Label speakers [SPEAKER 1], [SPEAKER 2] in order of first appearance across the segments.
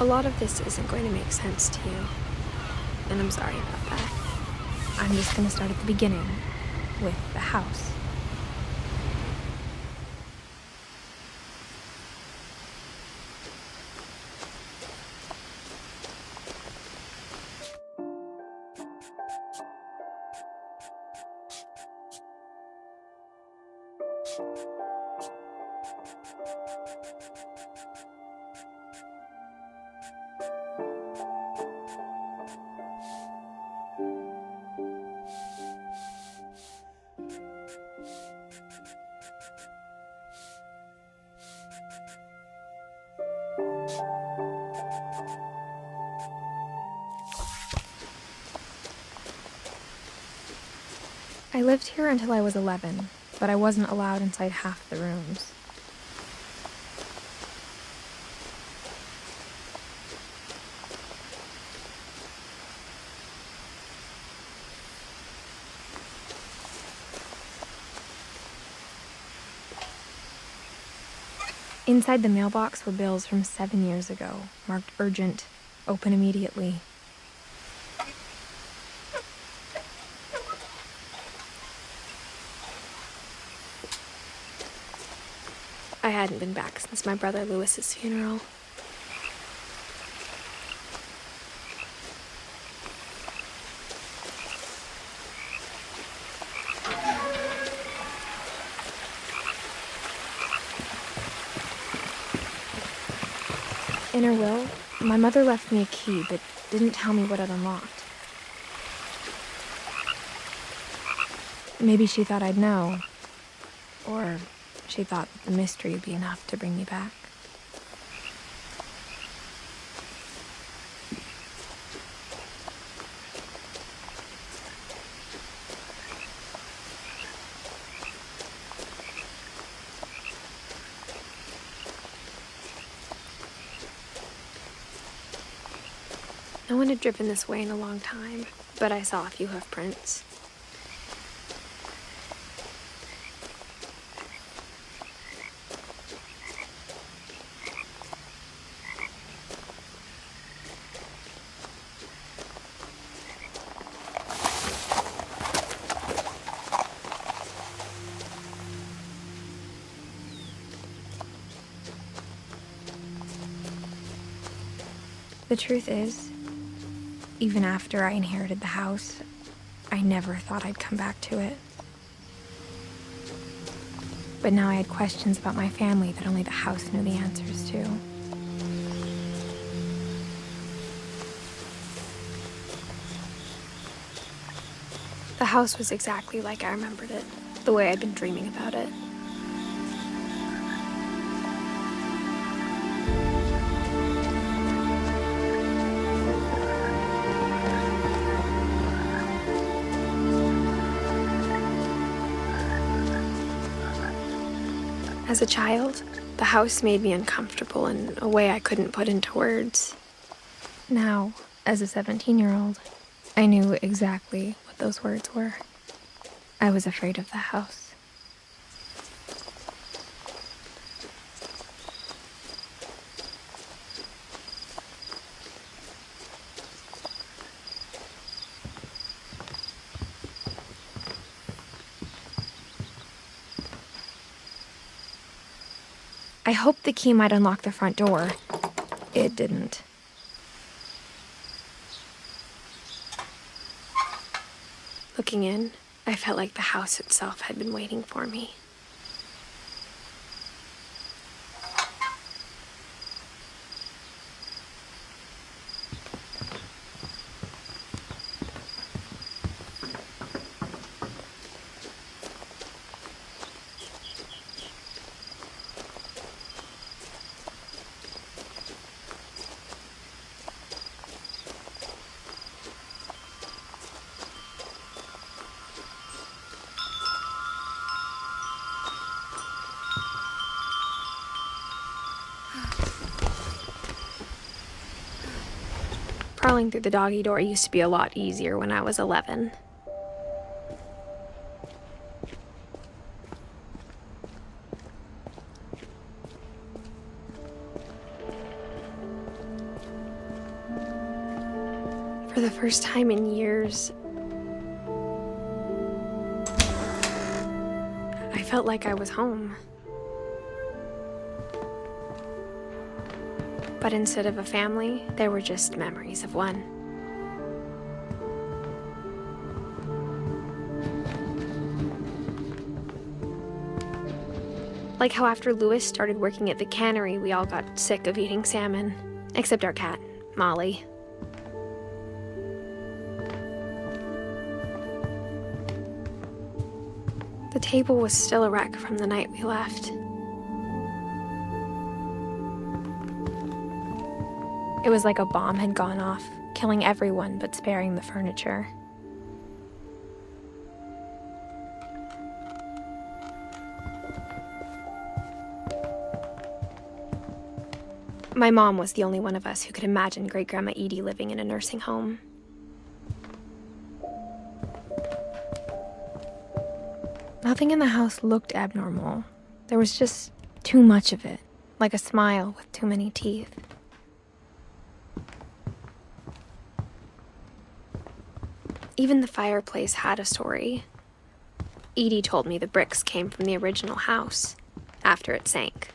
[SPEAKER 1] A lot of this isn't going to make sense to you, and I'm sorry about that. I'm just going to start at the beginning, with the house. I lived here until I was 11, but I wasn't allowed inside half the rooms. Inside the mailbox were bills from 7 years ago, marked urgent, open immediately. I hadn't been back since my brother Lewis's funeral. In her will, my mother left me a key, but didn't tell me what it unlocked. Maybe she thought I'd know, or she thought that the mystery would be enough to bring me back. No one had driven this way in a long time, but I saw a few hoof prints. The truth is, even after I inherited the house, I never thought I'd come back to it. But now I had questions about my family that only the house knew the answers to. The house was exactly like I remembered it, the way I'd been dreaming about it. As a child, the house made me uncomfortable in a way I couldn't put into words. Now, as a 17-year-old, I knew exactly what those words were. I was afraid of the house. I hoped the key might unlock the front door, it didn't. Looking in, I felt like the house itself had been waiting for me. Crawling through the doggy door used to be a lot easier when I was 11. For the first time in years, I felt like I was home. But instead of a family, there were just memories of one. Like how after Louis started working at the cannery, we all got sick of eating salmon. Except our cat, Molly. The table was still a wreck from the night we left. It was like a bomb had gone off, killing everyone but sparing the furniture. My mom was the only one of us who could imagine Great-Grandma Edie living in a nursing home. Nothing in the house looked abnormal. There was just too much of it, like a smile with too many teeth. Even the fireplace had a story. Edie told me the bricks came from the original house, after it sank.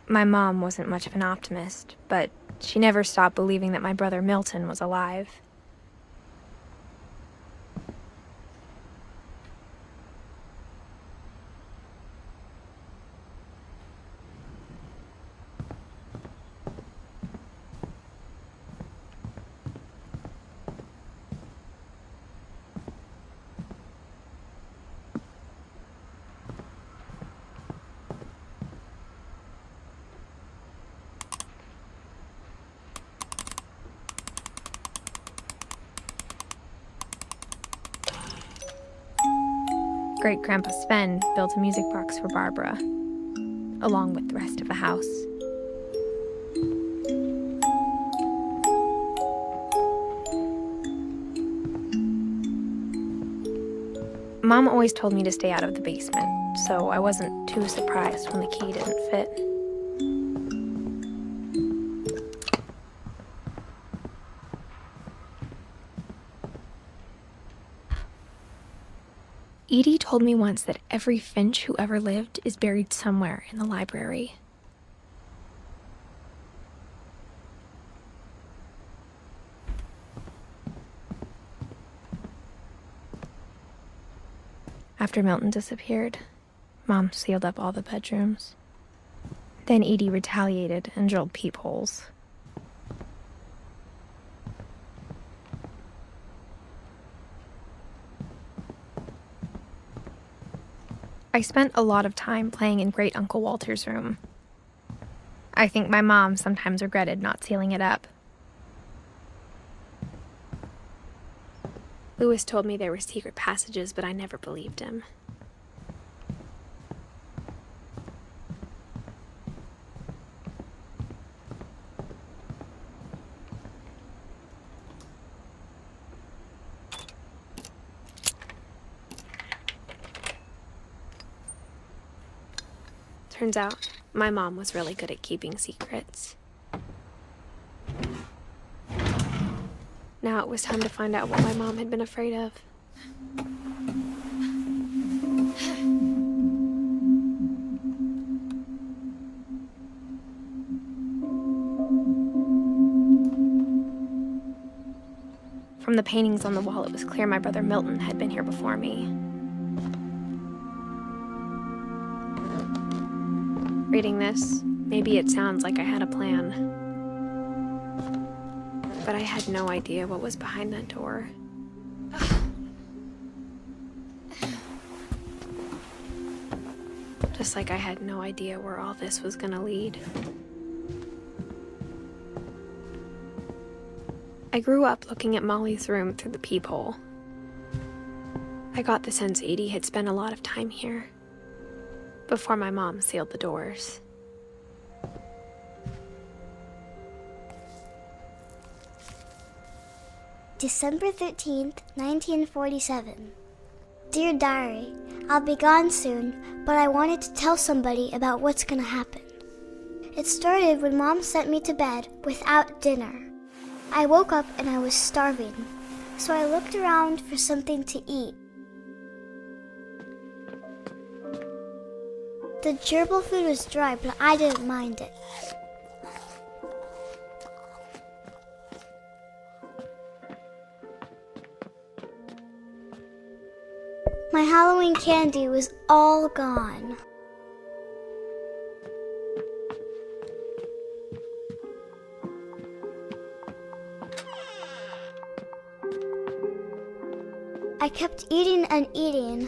[SPEAKER 1] My mom wasn't much of an optimist, but she never stopped believing that my brother Milton was alive. Great-Grandpa Sven built a music box for Barbara, along with the rest of the house. Mom always told me to stay out of the basement, so I wasn't too surprised when the key didn't fit. Edie told me once that every Finch who ever lived is buried somewhere in the library. After Milton disappeared, Mom sealed up all the bedrooms. Then Edie retaliated and drilled peepholes. I spent a lot of time playing in Great Uncle Walter's room. I think my mom sometimes regretted not sealing it up. Louis told me there were secret passages, but I never believed him. Turns out, my mom was really good at keeping secrets. Now it was time to find out what my mom had been afraid of. From the paintings on the wall, it was clear my brother Milton had been here before me. Reading this, maybe it sounds like I had a plan. But I had no idea what was behind that door. Just like I had no idea where all this was gonna lead. I grew up looking at Molly's room through the peephole. I got the sense Edie had spent a lot of time here, before my mom sealed the doors.
[SPEAKER 2] December 13th, 1947. Dear Diary, I'll be gone soon, but I wanted to tell somebody about what's gonna happen. It started when Mom sent me to bed without dinner. I woke up and I was starving, so I looked around for something to eat. The gerbil food was dry, but I didn't mind it. My Halloween candy was all gone. I kept eating and eating.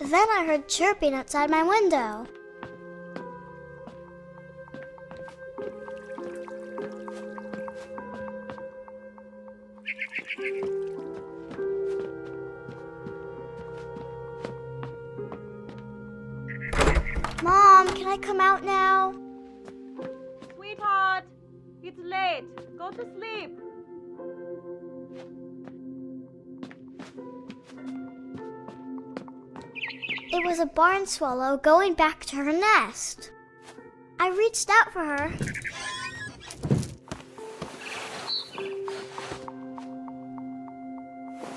[SPEAKER 2] Then I heard chirping outside my window. Mom, can I come out now?
[SPEAKER 3] Sweetheart, it's late. Go to sleep.
[SPEAKER 2] It was a barn swallow going back to her nest. I reached out for her.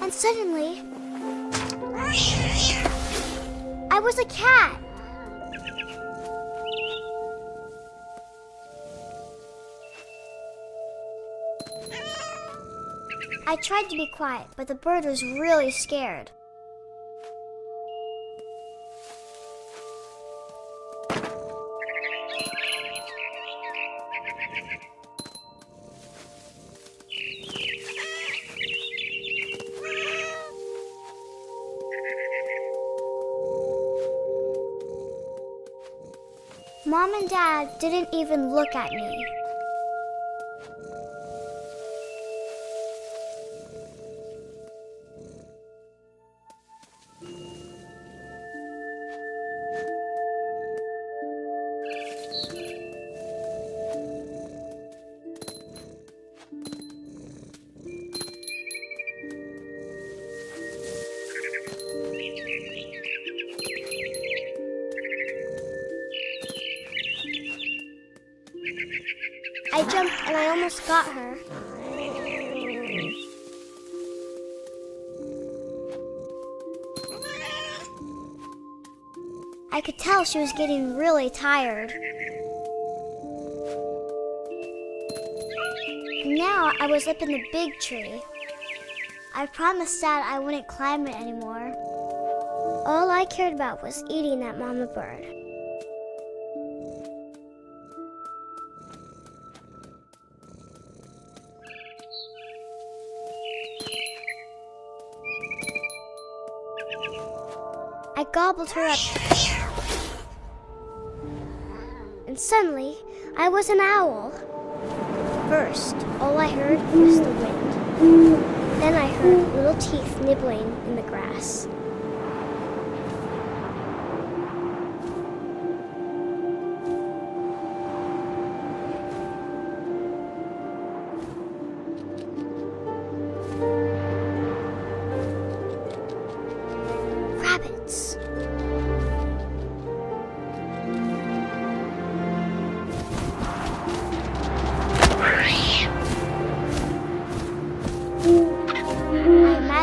[SPEAKER 2] And suddenly, I was a cat. I tried to be quiet, but the bird was really scared. Mom and Dad didn't even look at me. I jumped and I almost got her. I could tell she was getting really tired. Now I was up in the big tree. I promised Dad I wouldn't climb it anymore. All I cared about was eating that mama bird. I gobbled her up. And suddenly, I was an owl. First, all I heard was the wind. Then I heard little teeth nibbling in the grass.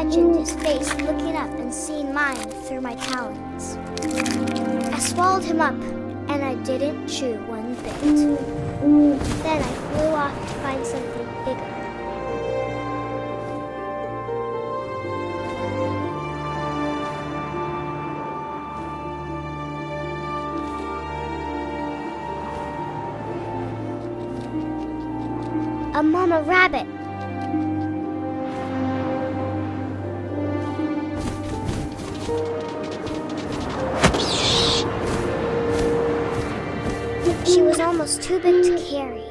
[SPEAKER 2] imagined his face looking up and seeing mine through my talons. I swallowed him up, and I didn't chew one bit. Then I flew off to find something bigger. A mama rabbit. She was almost too big to carry.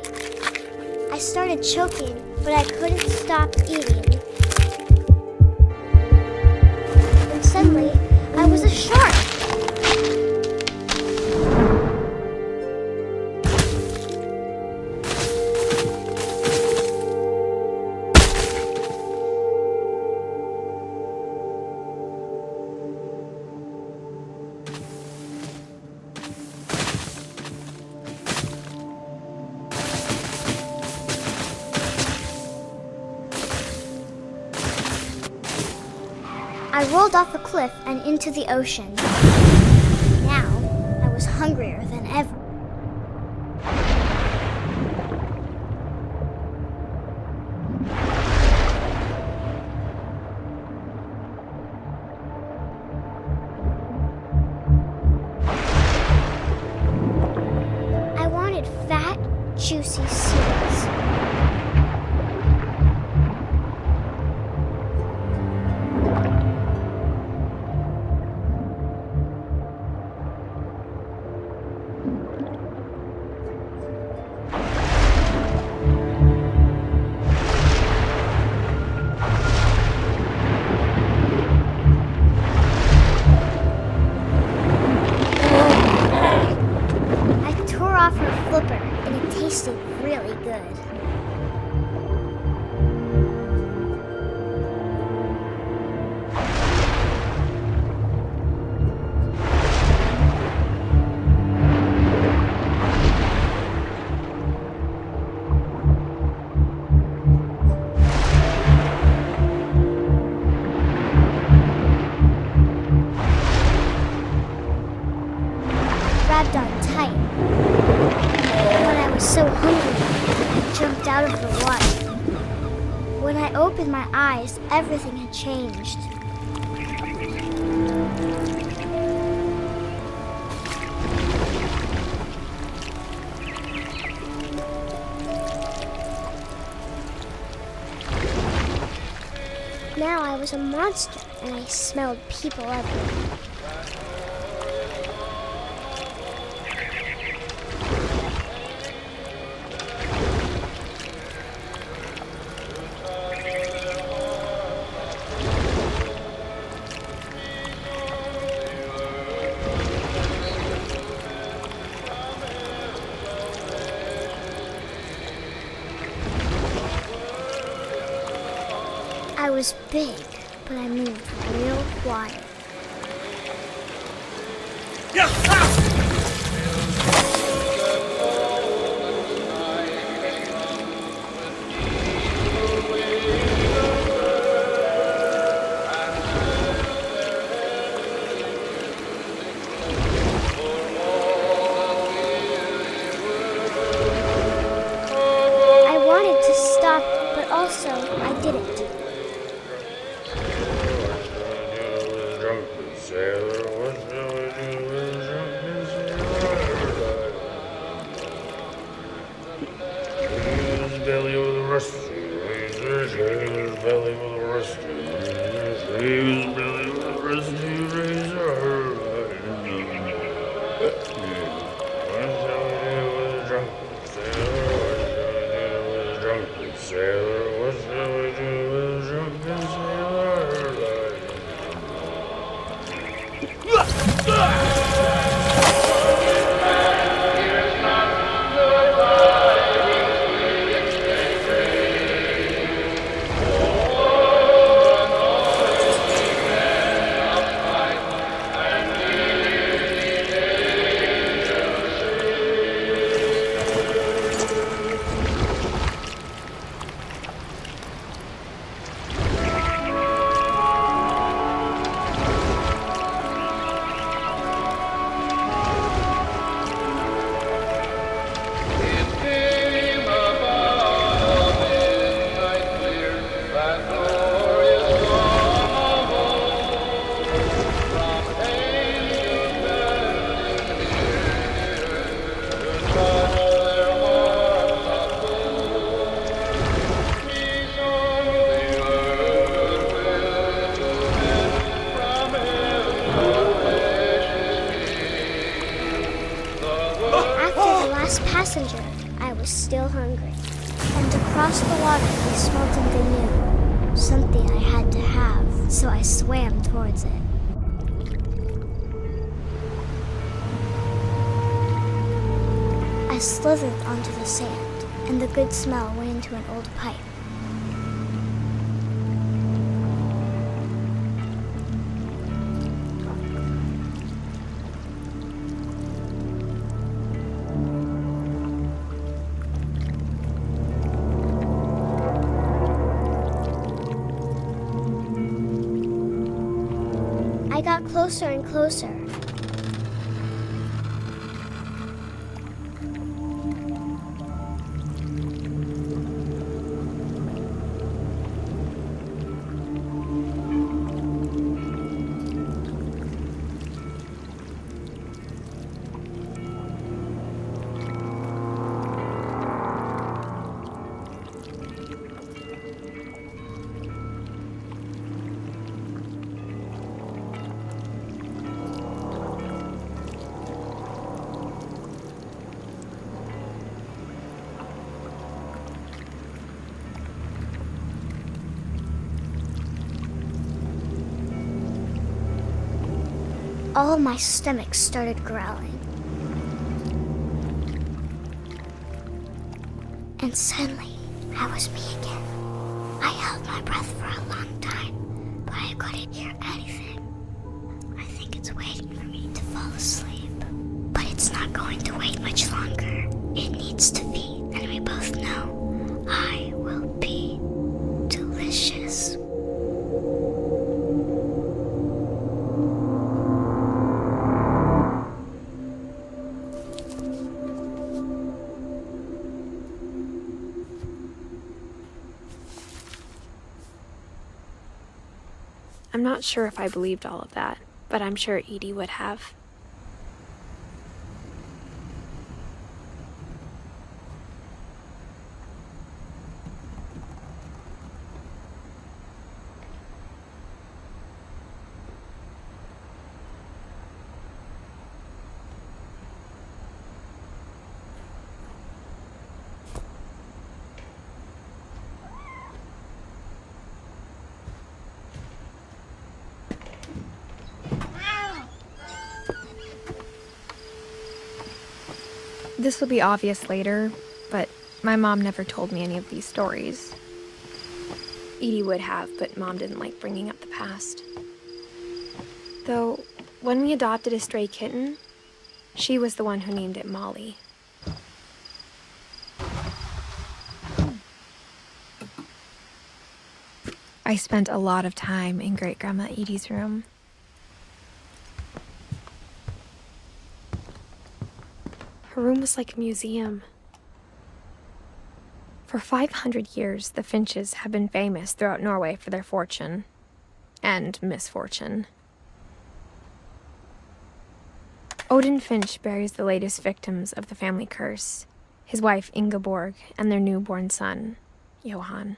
[SPEAKER 2] I started choking, but I couldn't stop eating. And suddenly, I was a shark. I rolled off a cliff and into the ocean. Now, I was hungrier than ever. I wanted fat, juicy seeds. Off her flipper, and it tasted really good. Grabbed on tight. But I was so hungry, I jumped out of the water. When I opened my eyes, everything had changed. Now I was a monster, and I smelled people everywhere. I was big, but I moved real quiet. I wanted to stop, but also I didn't.
[SPEAKER 4] Belly with a rusty razor, shave his belly with a rusty razor, shave his belly with a rusty razor. What shall we do with a drunken sailor? What shall we do with a drunken sailor?
[SPEAKER 2] passenger, I was still hungry. And across the water, we smelled something new. Something I had to have, so I swam towards it. I slithered onto the sand, and the good smell went into an old pipe. I got closer and closer. All my stomach started growling. And suddenly, I was me again. I held my breath for a long time, but I couldn't hear anything. I think it's waiting for me to fall asleep. But it's not going to wait much longer. It needs to feed, and we both know I will be delicious.
[SPEAKER 1] I'm not sure if I believed all of that, but I'm sure Edie would have. This will be obvious later, but my mom never told me any of these stories. Edie would have, but Mom didn't like bringing up the past. Though, when we adopted a stray kitten, she was the one who named it Molly. I spent a lot of time in Great-Grandma Edie's room. Her room was like a museum. For 500 years, the Finches have been famous throughout Norway for their fortune and misfortune. Odin Finch buries the latest victims of the family curse, his wife Ingeborg and their newborn son, Johan.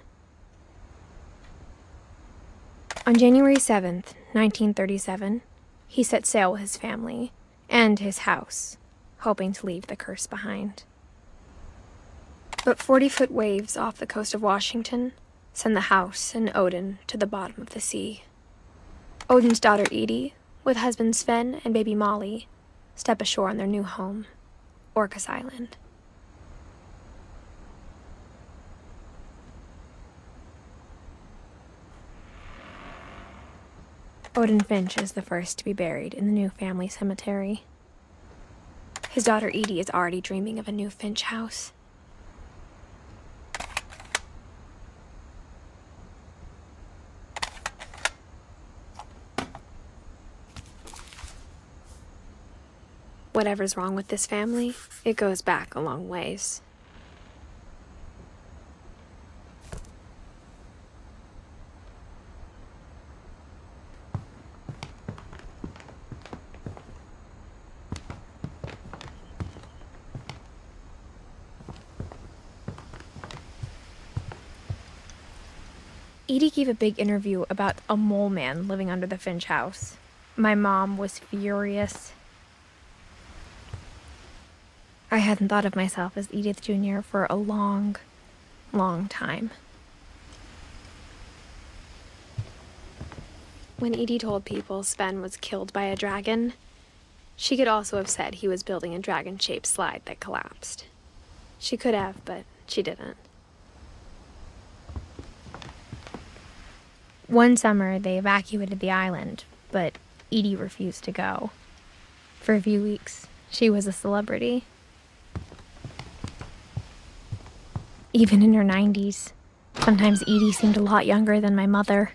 [SPEAKER 1] On January 7th, 1937, he set sail with his family and his house, hoping to leave the curse behind. But 40-foot waves off the coast of Washington send the house and Odin to the bottom of the sea. Odin's daughter Edie, with husband Sven and baby Molly, step ashore on their new home, Orcas Island. Odin Finch is the first to be buried in the new family cemetery. His daughter Edie is already dreaming of a new Finch house. Whatever's wrong with this family, it goes back a long ways. Edie gave a big interview about a mole man living under the Finch house. My mom was furious. I hadn't thought of myself as Edith Jr. for a long, long time. When Edie told people Sven was killed by a dragon, she could also have said he was building a dragon-shaped slide that collapsed. She could have, but she didn't. One summer, they evacuated the island, but Edie refused to go. For a few weeks, she was a celebrity. Even in her 90s, sometimes Edie seemed a lot younger than my mother.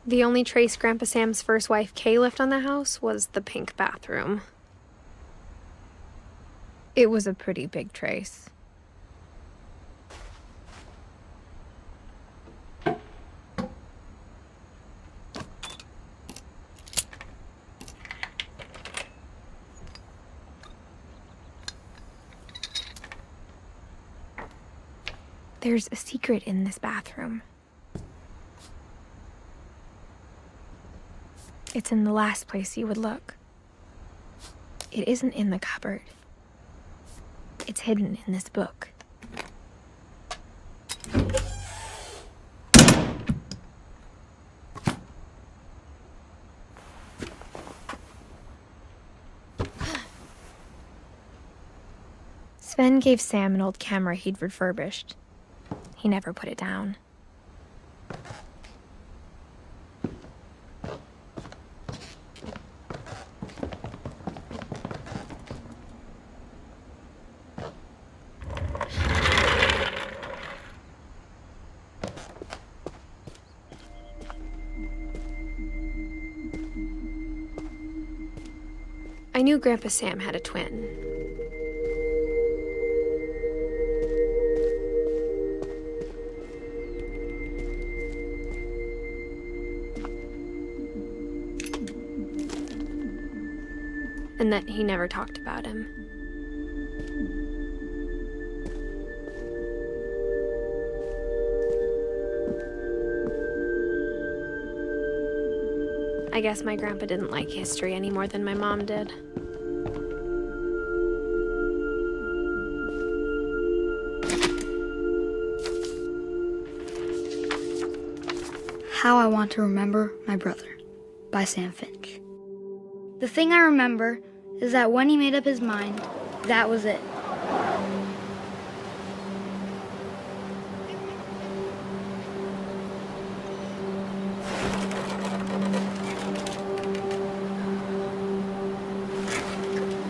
[SPEAKER 1] The only trace Grandpa Sam's first wife, Kay, left on the house was the pink bathroom. It was a pretty big trace. There's a secret in this bathroom. It's in the last place you would look. It isn't in the cupboard. It's hidden in this book. Sven gave Sam an old camera he'd refurbished. He never put it down. I knew Grandpa Sam had a twin. And that he never talked about him. I guess my grandpa didn't like history any more than my mom did.
[SPEAKER 5] How I Want to Remember My Brother by Sam Finch. The thing I remember is that when he made up his mind, that was it.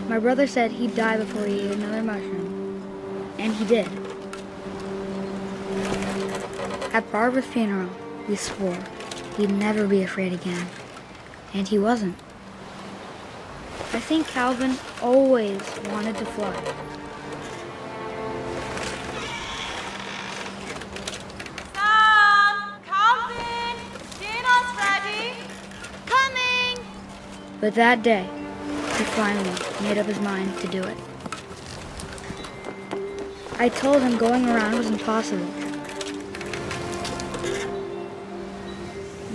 [SPEAKER 5] My brother said he'd die before he ate another mushroom, and he did. At Barbara's funeral, we swore he'd never be afraid again, and he wasn't. I think Calvin always wanted to fly.
[SPEAKER 3] Sam! Calvin! Dinner's ready! Coming!
[SPEAKER 5] But that day, he finally made up his mind to do it. I told him going around was impossible.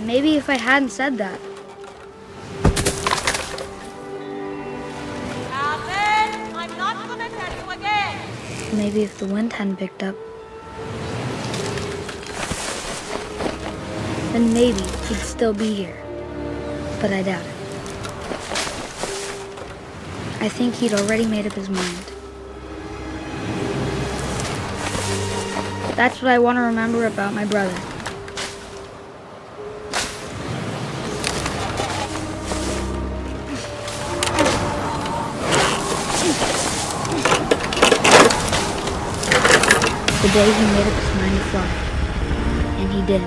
[SPEAKER 5] Maybe if I hadn't said that,
[SPEAKER 3] Calvin! I'm not gonna tell you again!
[SPEAKER 5] maybe if the wind hadn't picked up, then maybe he'd still be here. But I doubt it. I think he'd already made up his mind. That's what I want to remember about my brother. The day he made up his mind to fly. And he did.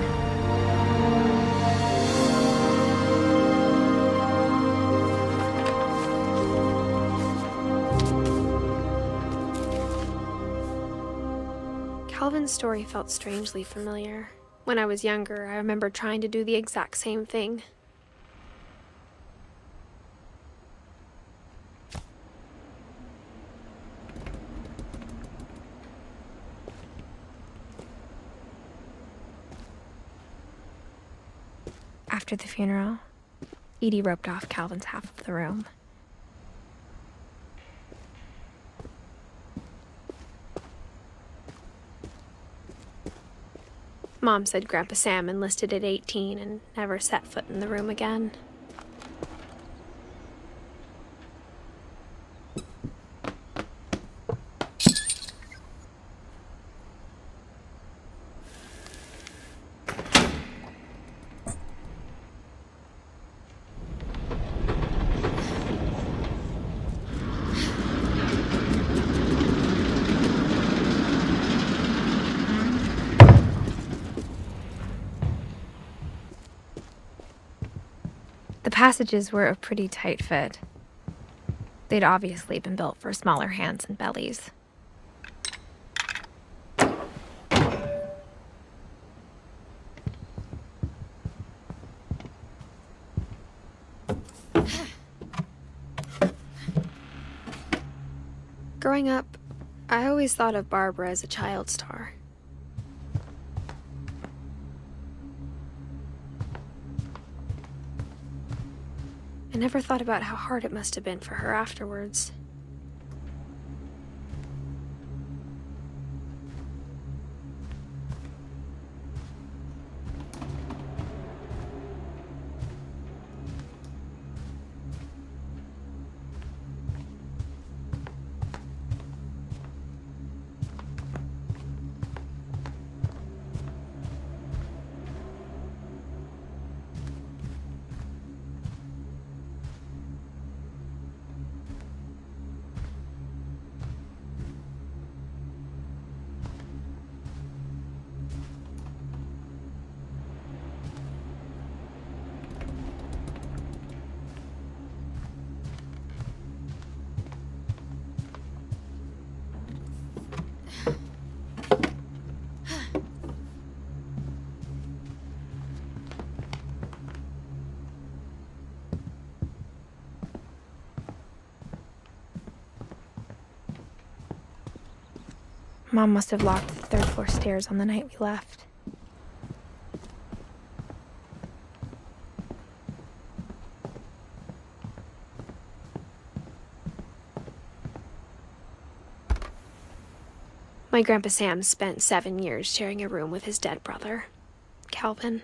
[SPEAKER 1] Calvin's story felt strangely familiar. When I was younger, I remember trying to do the exact same thing. After the funeral, Edie roped off Calvin's half of the room. Mom said Grandpa Sam enlisted at 18 and never set foot in the room again. The passages were a pretty tight fit. They'd obviously been built for smaller hands and bellies. Growing up, I always thought of Barbara as a child star. I never thought about how hard it must have been for her afterwards. Mom must have locked the third floor stairs on the night we left. My Grandpa Sam spent 7 years sharing a room with his dead brother, Calvin.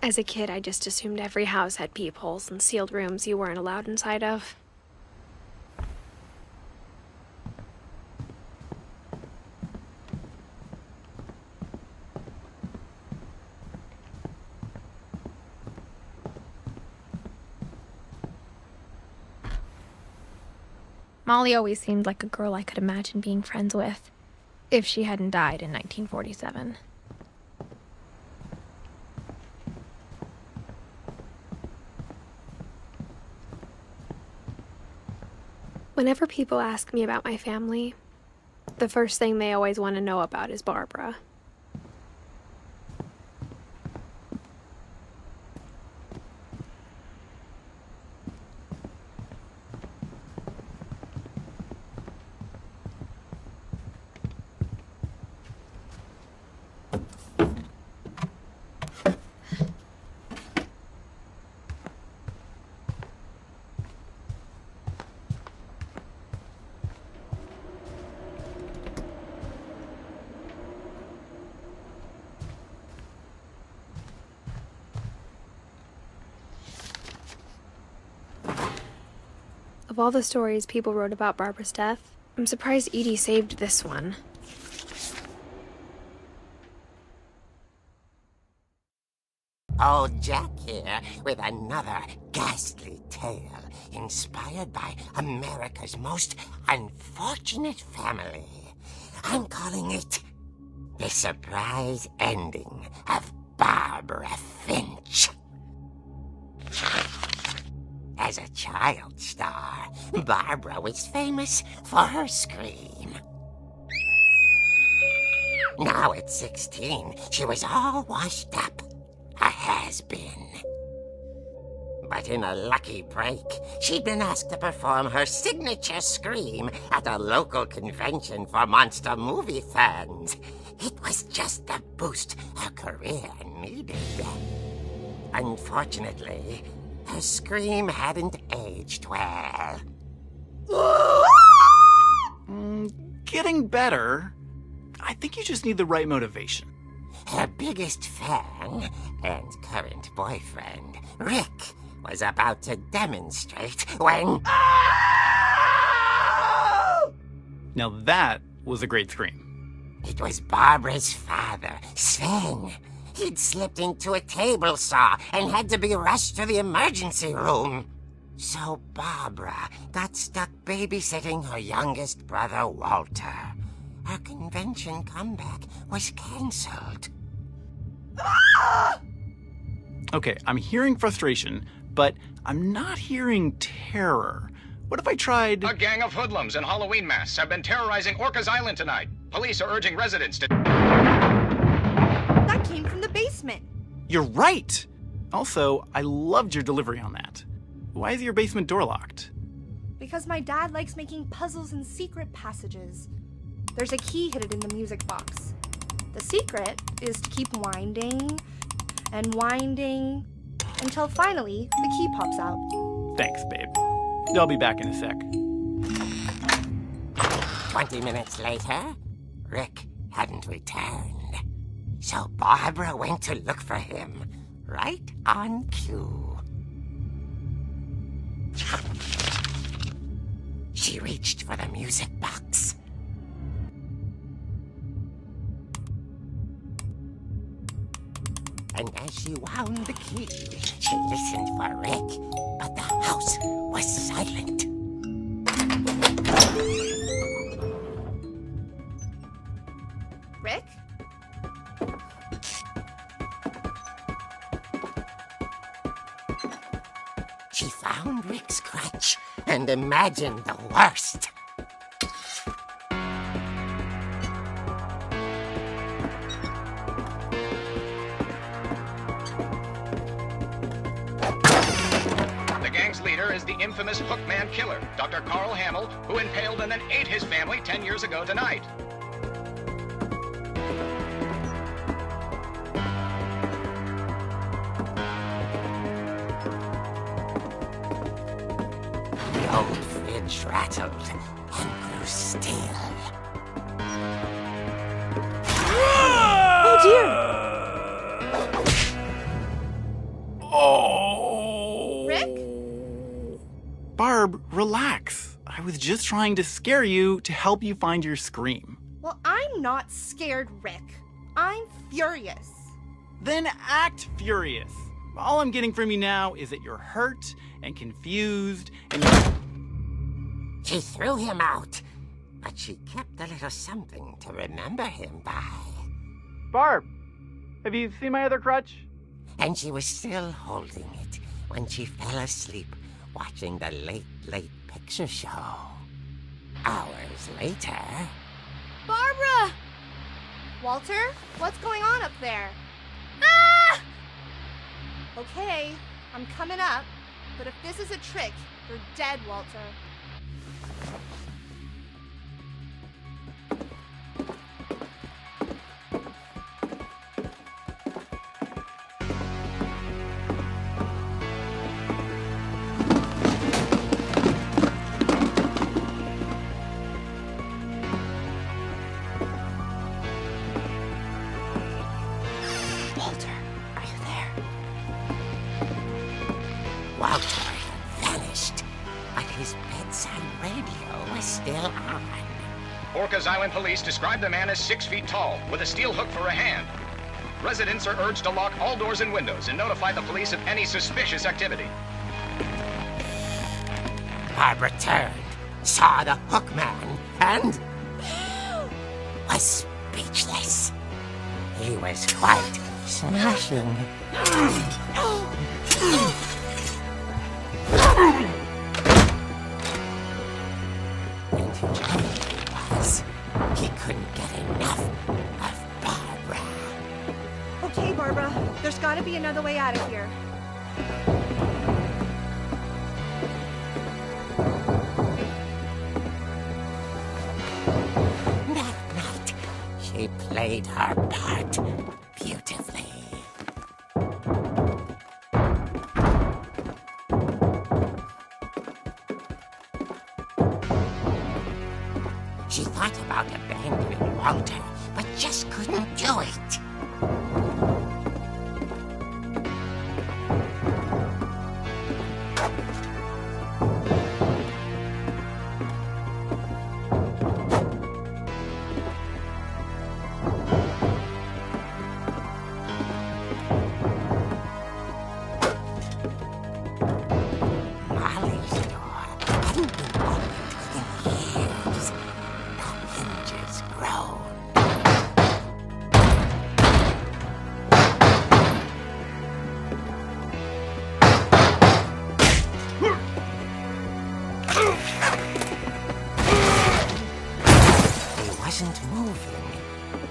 [SPEAKER 1] As a kid, I just assumed every house had peepholes and sealed rooms you weren't allowed inside of. Molly always seemed like a girl I could imagine being friends with, if she hadn't died in 1947. Whenever people ask me about my family, the first thing they always want to know about is Barbara. Of all the stories people wrote about Barbara's death, I'm surprised Edie saved this one.
[SPEAKER 6] Old Jack here with another ghastly tale inspired by America's most unfortunate family. I'm calling it The Surprise Ending of Barbara Finch. As a child star, Barbara was famous for her scream. Now at 16, she was all washed up. A has-been. But in a lucky break, she'd been asked to perform her signature scream at a local convention for monster movie fans. It was just the boost her career needed. Unfortunately, her scream hadn't aged well.
[SPEAKER 7] Getting better. I think you just need the right motivation.
[SPEAKER 6] Her biggest fan and current boyfriend, Rick, was about to demonstrate when...
[SPEAKER 7] Now that was a great scream.
[SPEAKER 6] It was Barbara's father, Sven. He'd slipped into a table saw and had to be rushed to the emergency room. So Barbara got stuck babysitting her youngest brother, Walter. Her convention comeback was cancelled.
[SPEAKER 7] Okay, I'm hearing frustration, but I'm not hearing terror. What if I tried...
[SPEAKER 8] A gang of hoodlums in Halloween masks have been terrorizing Orcas Island tonight. Police are urging residents to...
[SPEAKER 3] That came from the basement.
[SPEAKER 7] You're right! Also, I loved your delivery on that. Why is your basement door locked?
[SPEAKER 9] Because my dad likes making puzzles and secret passages. There's a key hidden in the music box. The secret is to keep winding and winding until finally the key pops out.
[SPEAKER 7] Thanks, babe. I'll be back in a sec.
[SPEAKER 6] 20 minutes later, Rick hadn't returned. So Barbara went to look for him, right on cue. She reached for the music box. And as she wound the key, she listened for Rick, but the house was silent.
[SPEAKER 9] Rick?
[SPEAKER 6] She found Rick's crutch and imagined the worst.
[SPEAKER 8] The gang's leader is the infamous Hookman killer, Dr. Carl Hamill, who impaled and then ate his family 10 years ago tonight.
[SPEAKER 6] The old fridge rattled and grew still.
[SPEAKER 9] Oh dear!
[SPEAKER 7] Oh!
[SPEAKER 9] Rick?
[SPEAKER 7] Barb, relax. I was just trying to scare you to help you find your scream.
[SPEAKER 9] Well, I'm not scared, Rick. I'm furious.
[SPEAKER 7] Then act furious. All I'm getting from you now is that you're hurt and confused and
[SPEAKER 6] She threw him out, but she kept a little something to remember him by.
[SPEAKER 7] Barb, have you seen my other crutch?
[SPEAKER 6] And she was still holding it when she fell asleep watching the Late Late Picture Show. Hours later...
[SPEAKER 9] Barbara! Walter, what's going on up there? Ah! Okay, I'm coming up, but if this is a trick, you're dead, Walter. Walter, are you there?
[SPEAKER 6] Walter had vanished, but his bedside radio was still on.
[SPEAKER 8] Orcas Island police describe the man as 6 feet tall, with a steel hook for a hand. Residents are urged to lock all doors and windows and notify the police of any suspicious activity.
[SPEAKER 6] Barbara turned, saw the hook man, and was speechless. He was quite smashing. And he was. He couldn't get enough of Barbara.
[SPEAKER 9] Okay, Barbara, there's gotta be another way out of here.
[SPEAKER 6] played her part beautifully. She thought about abandoning Walter, but just couldn't do it. Molly's door hadn't been opened in years. The hinges groaned. He wasn't moving,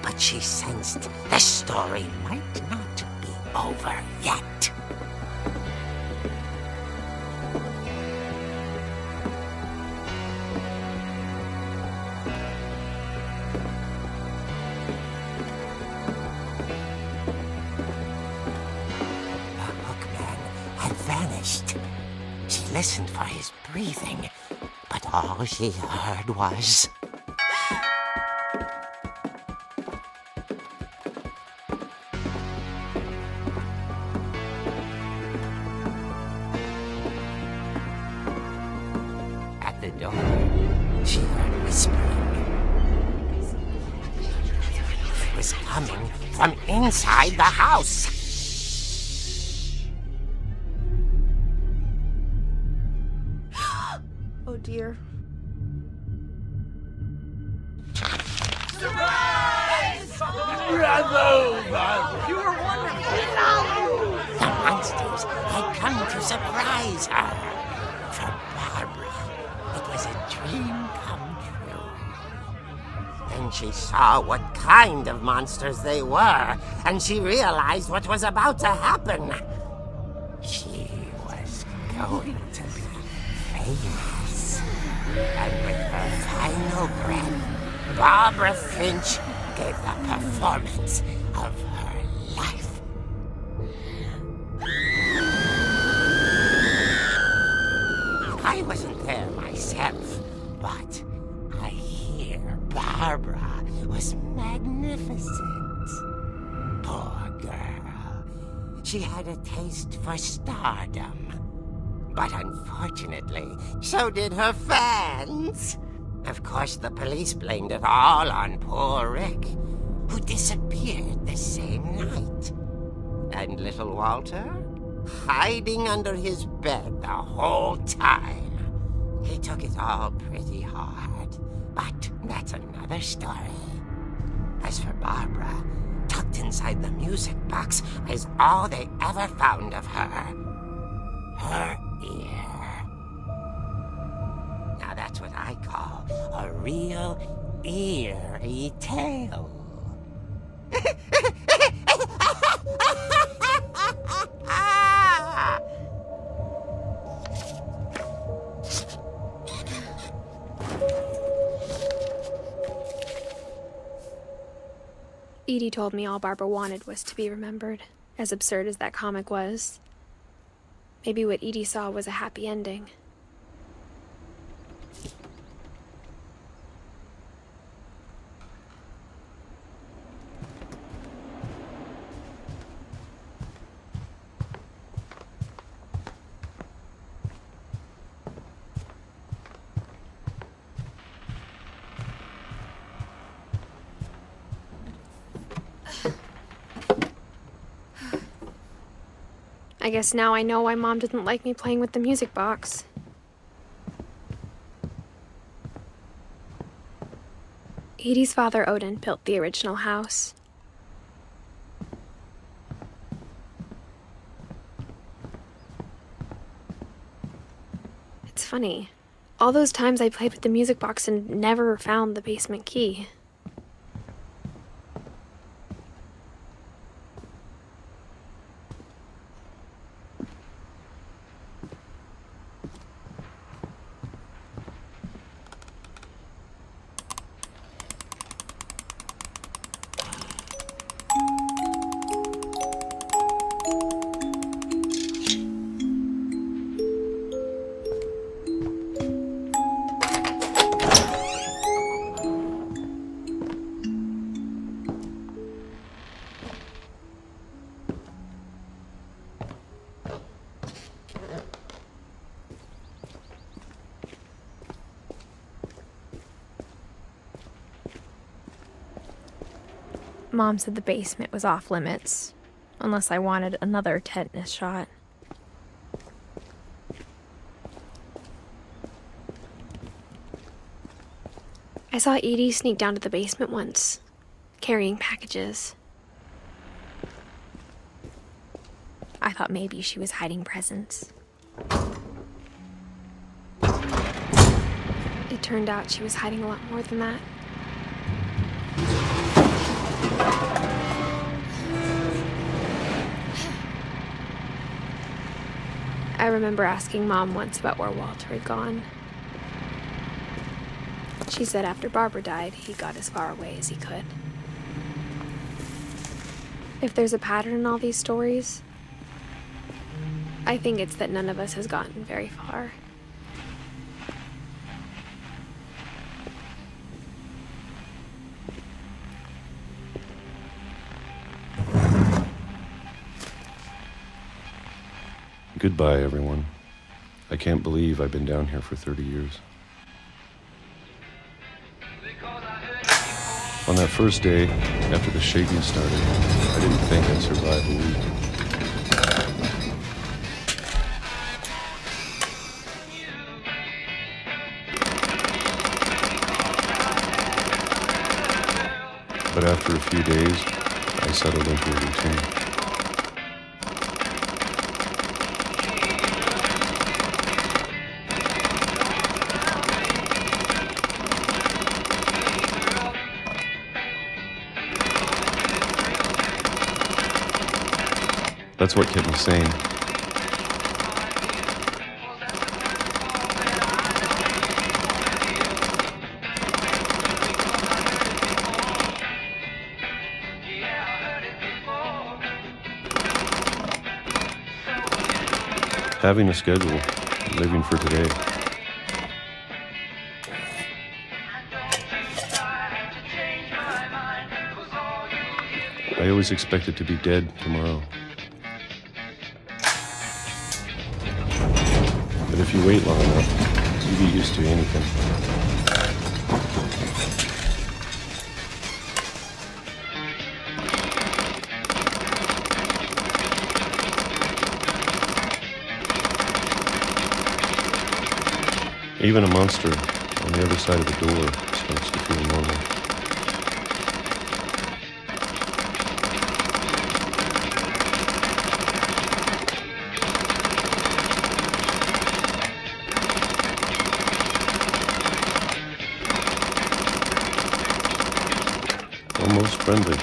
[SPEAKER 6] but she sensed the story might not be over yet. The hookman had vanished. She listened for his breathing, but all she heard was... At the door, she heard whispering. It was coming from inside the house.
[SPEAKER 9] Oh dear.
[SPEAKER 6] The monsters had come to surprise her. For Barbara, it was a dream come true. Then she saw what kind of monsters they were, and she realized what was about to happen. She was going to be famous. And with her final breath, Barbara Finch gave the performance of her life. I wasn't there myself, but I hear Barbara was magnificent. Poor girl. She had a taste for stardom. But unfortunately, so did her fans. Of course, the police blamed it all on poor Rick, who disappeared the same night. And little Walter? Hiding under his bed the whole time. He took it all pretty hard, but that's another story. As for Barbara, tucked inside the music box is all they ever found of her. Her ear. Now that's what I call a real eerie tale.
[SPEAKER 1] Edie told me all Barbara wanted was to be remembered, as absurd as that comic was. Maybe what Edie saw was a happy ending. I guess now I know why Mom didn't like me playing with the music box. Edie's father, Odin, built the original house. It's funny. All those times I played with the music box and never found the basement key. Mom said the basement was off limits, unless I wanted another tetanus shot. I saw Edie sneak down to the basement once, carrying packages. I thought maybe she was hiding presents. It turned out she was hiding a lot more than that. I remember asking Mom once about where Walter had gone. She said after Barbara died, he got as far away as he could. If there's a pattern in all these stories, I think it's that none of us has gotten very far.
[SPEAKER 10] Goodbye, everyone. I can't believe I've been down here for 30 years. On that first day, after the shaking started, I didn't think I'd survive a week. But after a few days, I settled into a routine. That's what kept me sane. Having a schedule, living for today. I always expected to be dead tomorrow. But if you wait long enough, you get used to anything. Even a monster on the other side of the door starts to feel normal. Almost friendly.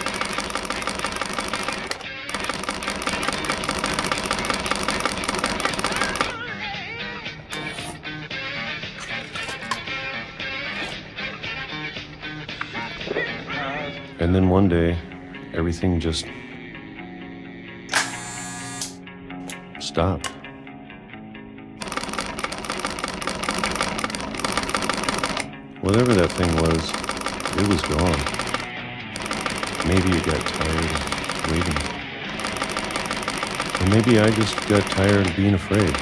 [SPEAKER 10] And then one day, everything just stopped. Whatever that thing was, it was gone. Maybe it got tired of waiting. Or maybe I just got tired of being afraid.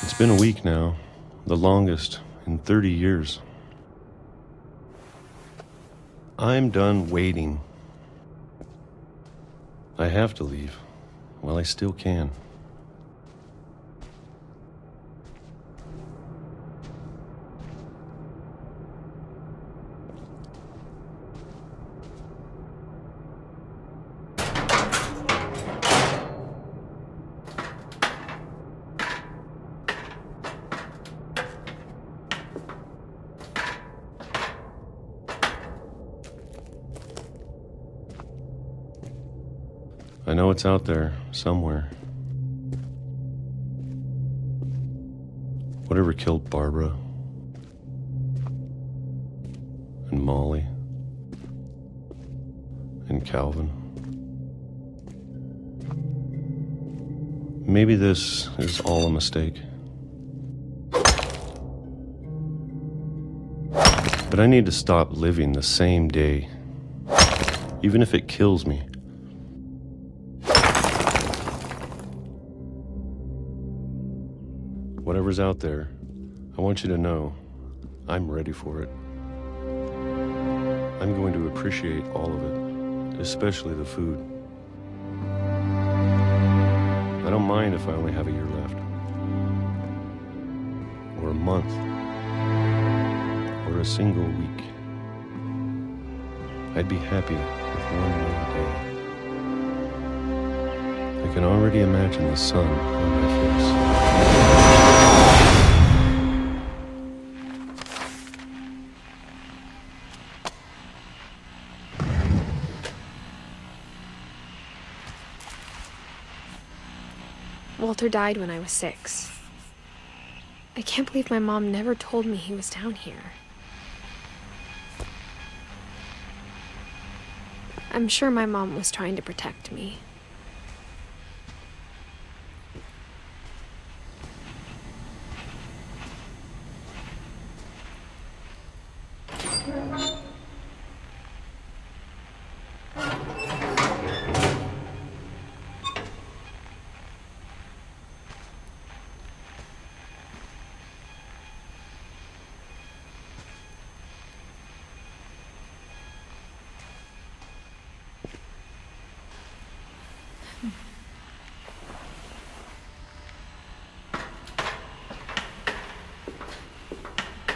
[SPEAKER 10] It's been a week now, the longest in 30 years. I'm done waiting. I have to leave while I still can. I know it's out there, somewhere. Whatever killed Barbara and Molly and Calvin. Maybe this is all a mistake. But I need to stop living the same day, even if it kills me. Whatever's out there, I want you to know I'm ready for it. I'm going to appreciate all of it, especially the food. I don't mind if I only have a year left, or a month, or a single week. I'd be happy with one more day. I can already imagine the sun on my face.
[SPEAKER 1] Walter died when I was 6. I can't believe my mom never told me he was down here. I'm sure my mom was trying to protect me.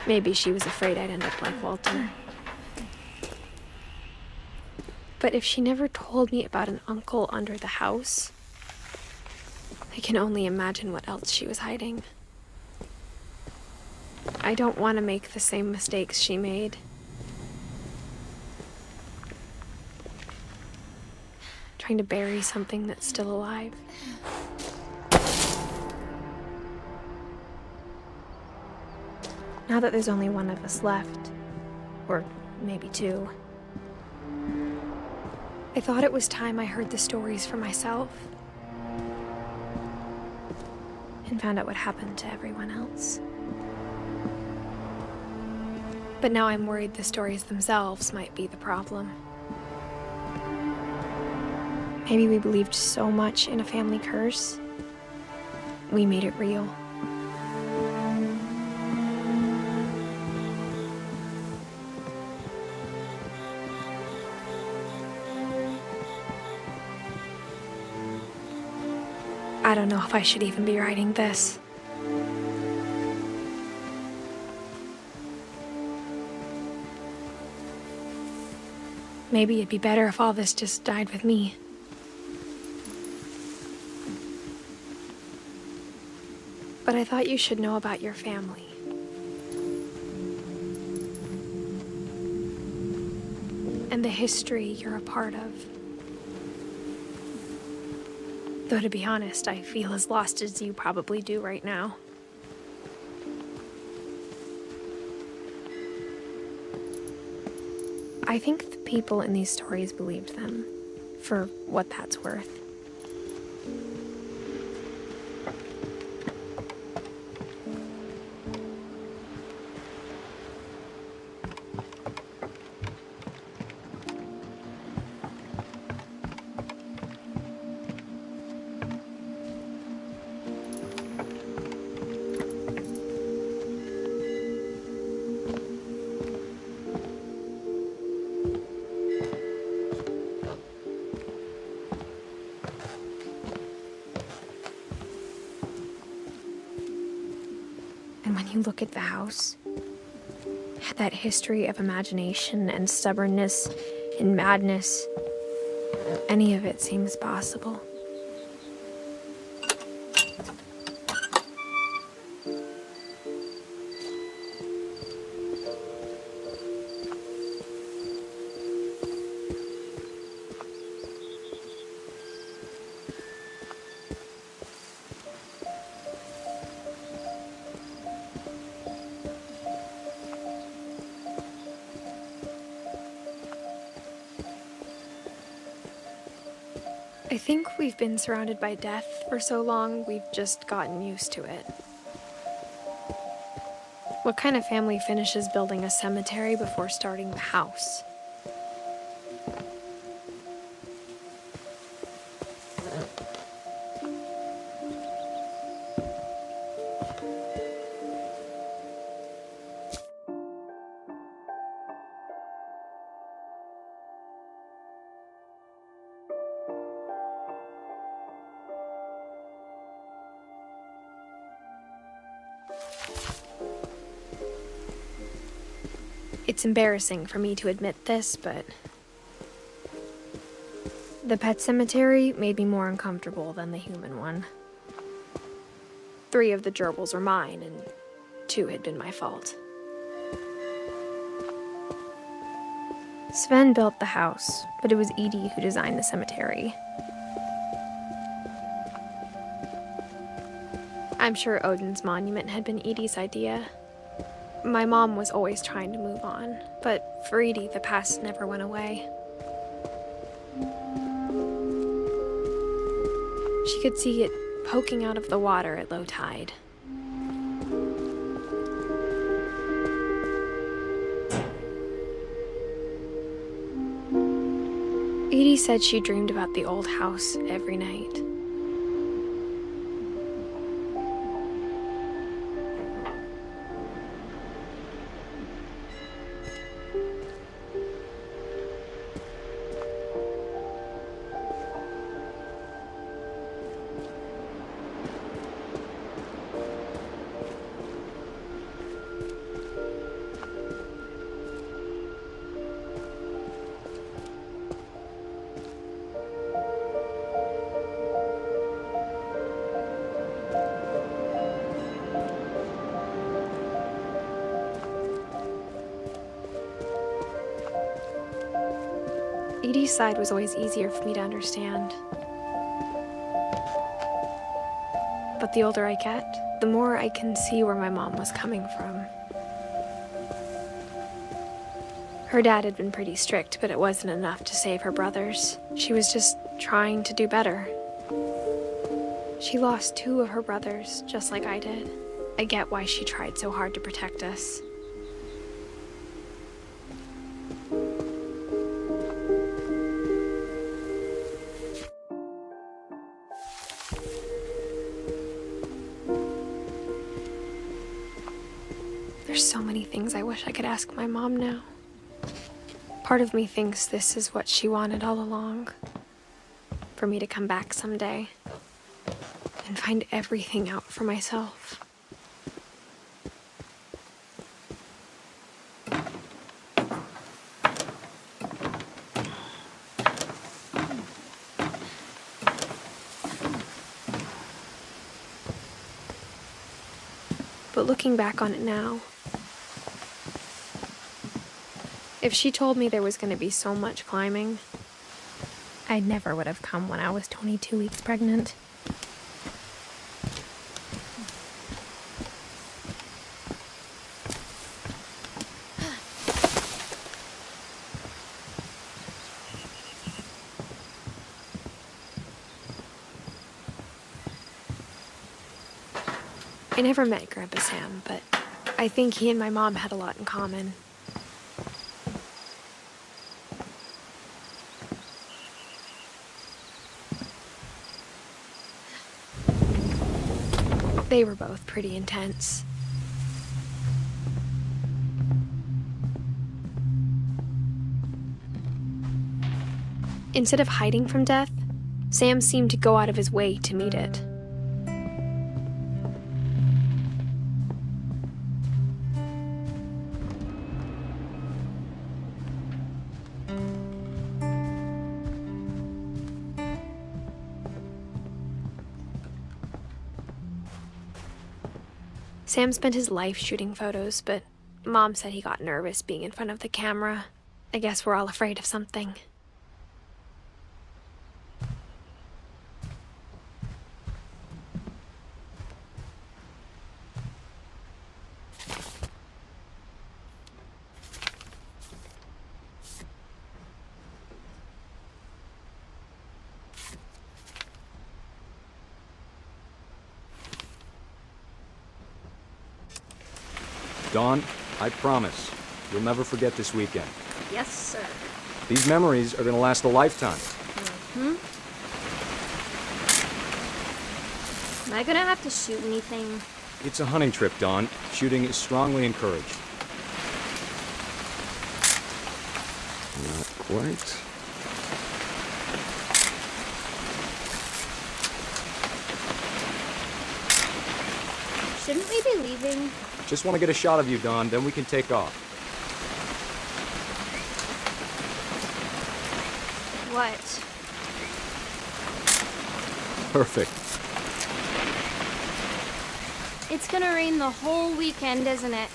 [SPEAKER 1] Maybe she was afraid I'd end up like Walter. But if she never told me about an uncle under the house, I can only imagine what else she was hiding. I don't want to make the same mistakes she made. Trying to bury something that's still alive. Now that there's only one of us left, or maybe 2, I thought it was time I heard the stories for myself and found out what happened to everyone else. But now I'm worried the stories themselves might be the problem. Maybe we believed so much in a family curse, we made it real. I don't know if I should even be writing this. Maybe it'd be better if all this just died with me. But I thought you should know about your family. And the history you're a part of. Though to be honest, I feel as lost as you probably do right now. I think the people in these stories believed them, for what that's worth. And when you look at the house, that history of imagination and stubbornness and madness, any of it seems possible. I think we've been surrounded by death for so long, we've just gotten used to it. What kind of family finishes building a cemetery before starting the house? It's embarrassing for me to admit this, but the pet cemetery made me more uncomfortable than the human one. 3 of the gerbils were mine, and 2 had been my fault. Sven built the house, but it was Edith who designed the cemetery. I'm sure Odin's monument had been Edith's idea. My mom was always trying to move on, but for Edith, the past never went away. She could see it poking out of the water at low tide. Edith said she dreamed about the old house every night. Edith's side was always easier for me to understand. But the older I get, the more I can see where my mom was coming from. Her dad had been pretty strict, but it wasn't enough to save her brothers. She was just trying to do better. She lost 2 of her brothers, just like I did. I get why she tried so hard to protect us. There's so many things I wish I could ask my mom now. Part of me thinks this is what she wanted all along. For me to come back someday and find everything out for myself. But looking back on it now, if she told me there was going to be so much climbing, I never would have come when I was 22 weeks pregnant. I never met Grandpa Sam, but I think he and my mom had a lot in common. They were both pretty intense. Instead of hiding from death, Sam seemed to go out of his way to meet it. Sam spent his life shooting photos, but Mom said he got nervous being in front of the camera. I guess we're all afraid of something.
[SPEAKER 11] Dawn, I promise, you'll never forget this weekend.
[SPEAKER 1] Yes, sir.
[SPEAKER 11] These memories are gonna last a lifetime.
[SPEAKER 1] Am I gonna have to shoot anything?
[SPEAKER 11] It's a hunting trip, Dawn. Shooting is strongly encouraged.
[SPEAKER 10] Not quite.
[SPEAKER 1] Shouldn't we be leaving?
[SPEAKER 11] Just want to get a shot of you, Dawn, then we can take off.
[SPEAKER 1] What?
[SPEAKER 11] Perfect.
[SPEAKER 1] It's gonna rain the whole weekend, isn't it?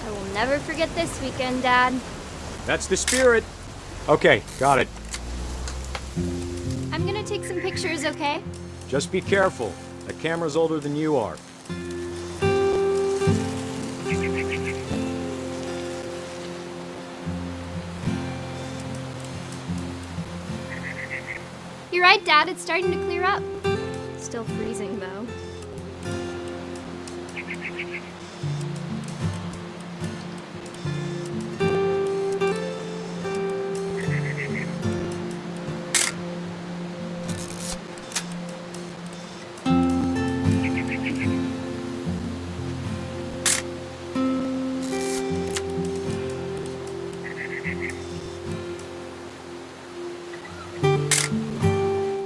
[SPEAKER 1] I will never forget this weekend, Dad.
[SPEAKER 11] That's the spirit. Okay, got it.
[SPEAKER 1] I'm gonna take some pictures, okay?
[SPEAKER 11] Just be careful. That camera's older than you are.
[SPEAKER 1] You're right, Dad. It's starting to clear up. Still freezing, though.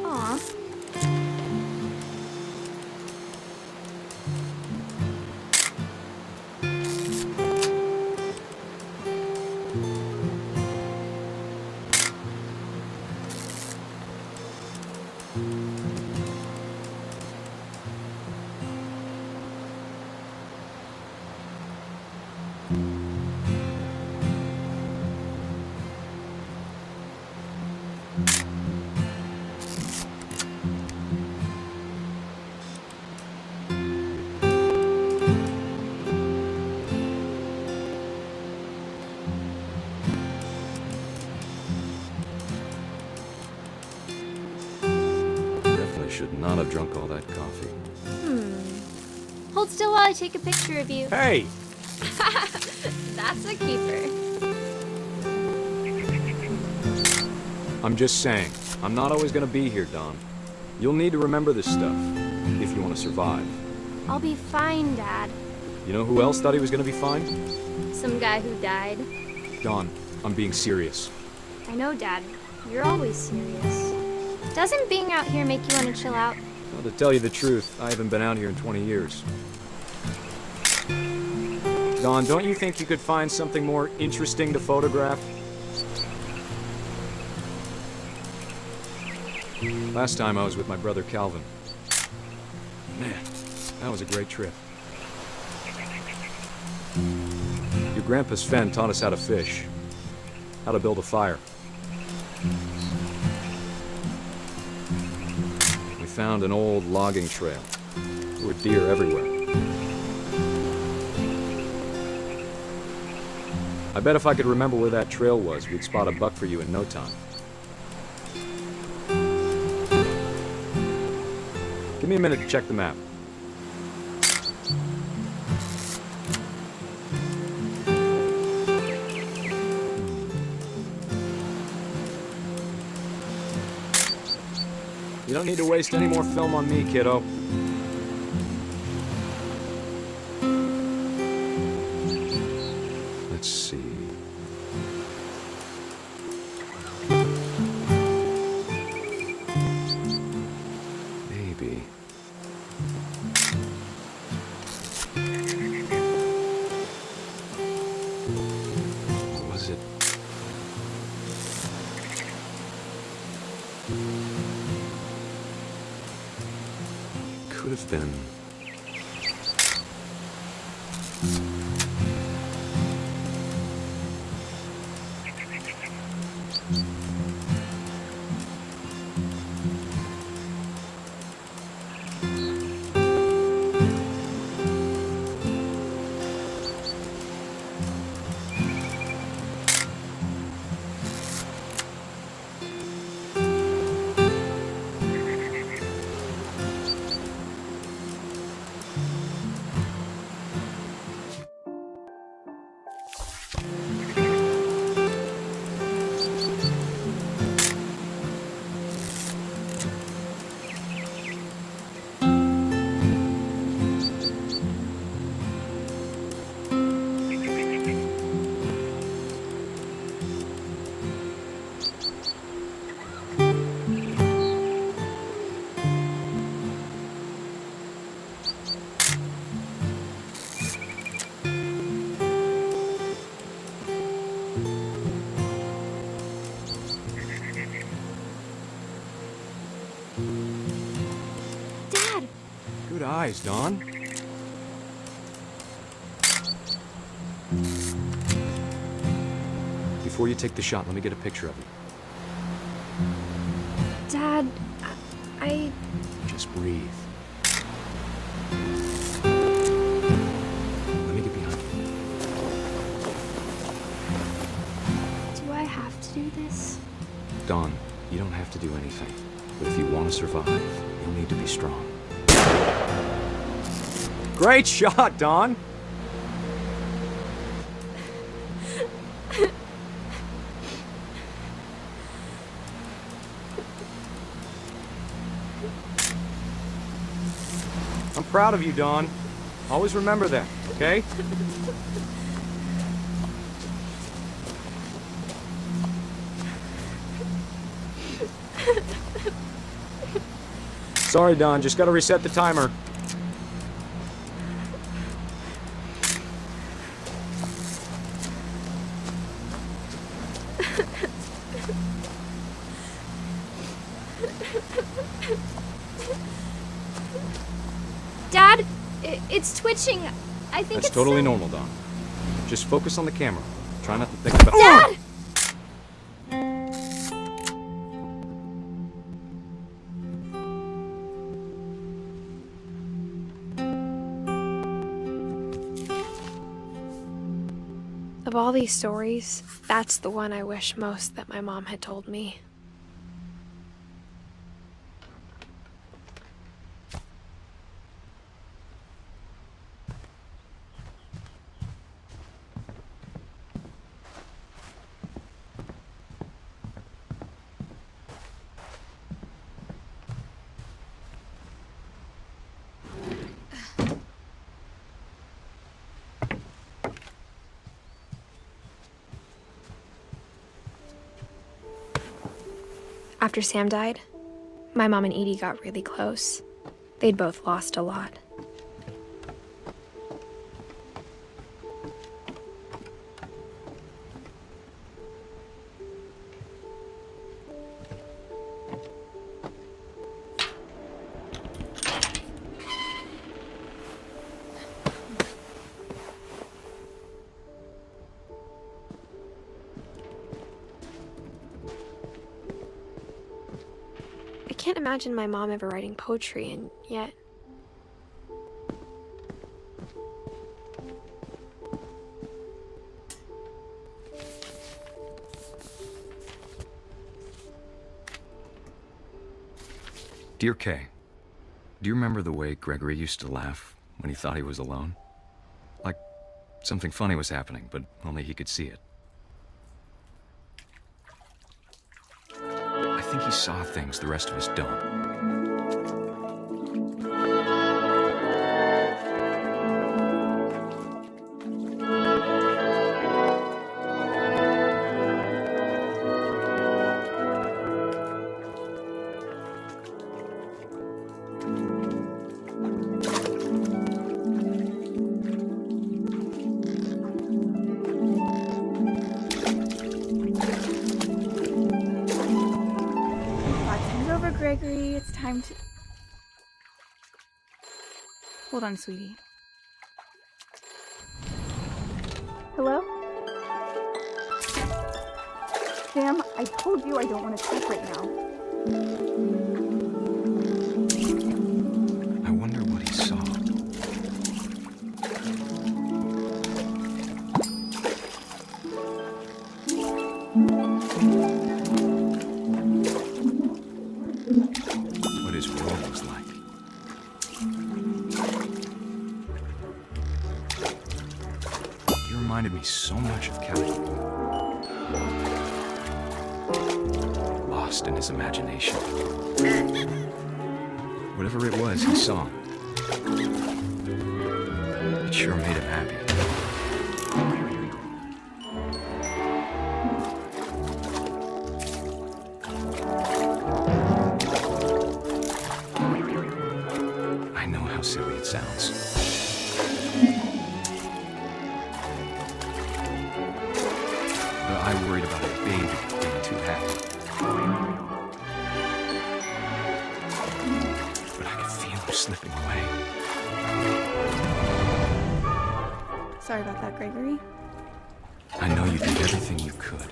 [SPEAKER 1] Aw.
[SPEAKER 10] Definitely should not have drunk all that coffee.
[SPEAKER 1] Hold still while I take a picture of you.
[SPEAKER 11] Hey!
[SPEAKER 1] That's a keeper.
[SPEAKER 11] I'm just saying, I'm not always gonna be here, Dawn. You'll need to remember this stuff, if you want to survive.
[SPEAKER 1] I'll be fine, Dad.
[SPEAKER 11] You know who else thought he was gonna be fine?
[SPEAKER 1] Some guy who died.
[SPEAKER 11] Dawn, I'm being serious.
[SPEAKER 1] I know, Dad. You're always serious. Doesn't being out here make you want to chill out?
[SPEAKER 11] Well, to tell you the truth, I haven't been out here in 20 years. Dawn, don't you think you could find something more interesting to photograph? Last time I was with my brother Calvin. Man, that was a great trip. Your grandpa Sven taught us how to fish, how to build a fire. We found an old logging trail. There were deer everywhere. I bet if I could remember where that trail was, we'd spot a buck for you in no time. Give me a minute to check the map. You don't need to waste any more film on me, kiddo. Let's see. Maybe. What was it? Could have been. eyes, Dawn. Before you take the shot, let me get a picture of you.
[SPEAKER 1] Dad, I...
[SPEAKER 11] Just breathe. Let me get behind you.
[SPEAKER 1] Do I have to do this?
[SPEAKER 11] Dawn, you don't have to do anything. But if you want to survive, you'll need to be strong. Great shot, Dawn! I'm proud of you, Dawn. Always remember that, okay? Sorry, Dawn. Just gotta reset the timer.
[SPEAKER 1] Dad, it's twitching. I think
[SPEAKER 11] That's
[SPEAKER 1] it's
[SPEAKER 11] totally normal, Dawn. Just focus on the camera. Try not to think about...
[SPEAKER 1] Dad! Of all these stories, that's the one I wish most that my mom had told me. After Sam died, my mom and Edie got really close. They'd both lost a lot. I can't imagine my mom ever writing poetry, and yet...
[SPEAKER 11] Dear Kay, do you remember the way Gregory used to laugh when he thought he was alone? Like something funny was happening, but only he could see it. I think he saw things the rest of us don't.
[SPEAKER 3] Gregory, it's time to... Hold on, sweetie. Hello? Sam, I told you I don't want to speak right now.
[SPEAKER 11] I wonder what he saw. What his world was like. He reminded me so much of Kelly. Lost in his imagination. Whatever it was he saw, it sure made him happy. I know how silly it sounds. But I worried about a baby being too happy. But I could feel her slipping away.
[SPEAKER 1] Sorry about that, Gregory.
[SPEAKER 11] I know you did everything you could.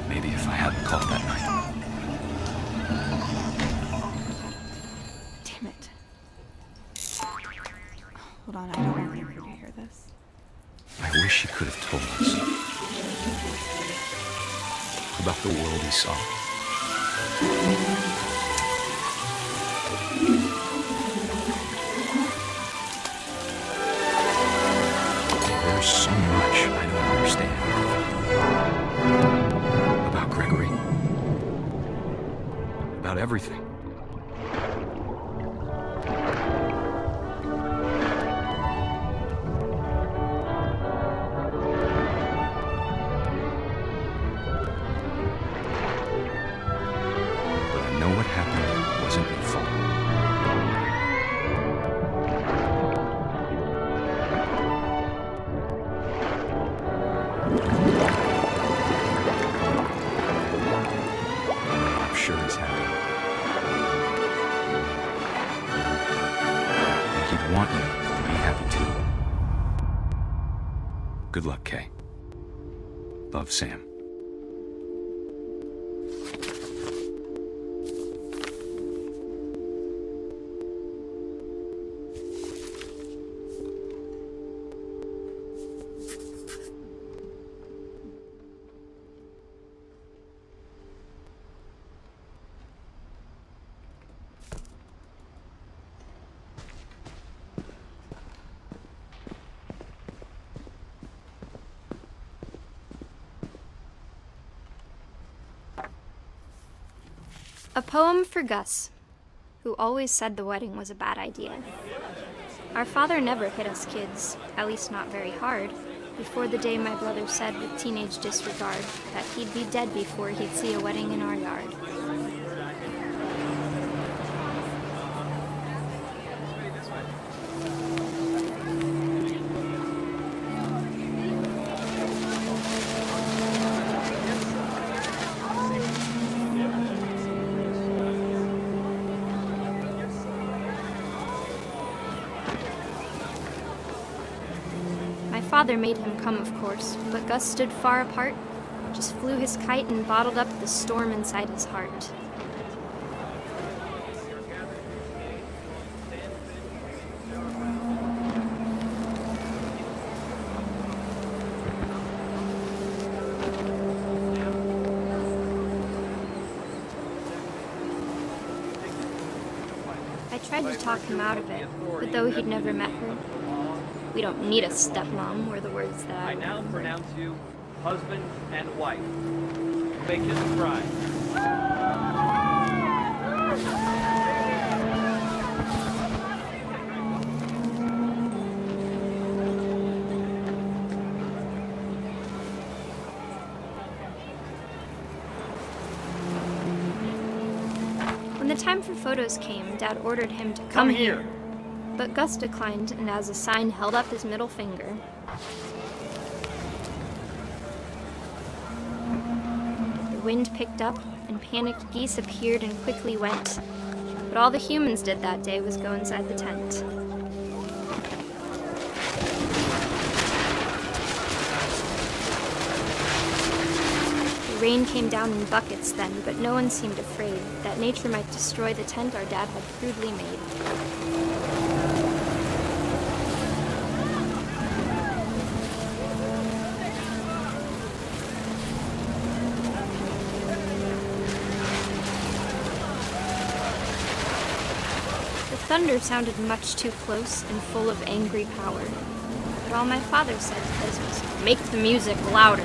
[SPEAKER 11] Maybe if I hadn't called that night.
[SPEAKER 1] Damn it. Hold on, I don't want her to hear this.
[SPEAKER 11] I wish he could have told us about the world he saw. There's so much I don't understand about Gregory, about everything. But I know what happened wasn't your fault. I'm sure he's happy. And he'd want you to be happy too. Good luck, Kay. Love, Sam.
[SPEAKER 1] A poem for Gus, who always said the wedding was a bad idea. Our father never hit us kids, at least not very hard, before the day my brother said with teenage disregard that he'd be dead before he'd see a wedding in our yard. My father made him come, of course, but Gus stood far apart, just flew his kite and bottled up the storm inside his heart. I tried to talk him out of it, but though he'd never met her, "We don't need a stepmom," were the words that I
[SPEAKER 12] now
[SPEAKER 1] remembered.
[SPEAKER 12] pronounce you husband and wife. Make his bride.
[SPEAKER 1] When the time for photos came, Dad ordered him to come here. But Gus declined, and as a sign held up his middle finger. The wind picked up, and panicked geese appeared and quickly went. But all the humans did that day was go inside the tent. The rain came down in buckets then, but no one seemed afraid that nature might destroy the tent our dad had crudely made. The thunder sounded much too close and full of angry power. But all my father said to this was, "Make the music louder."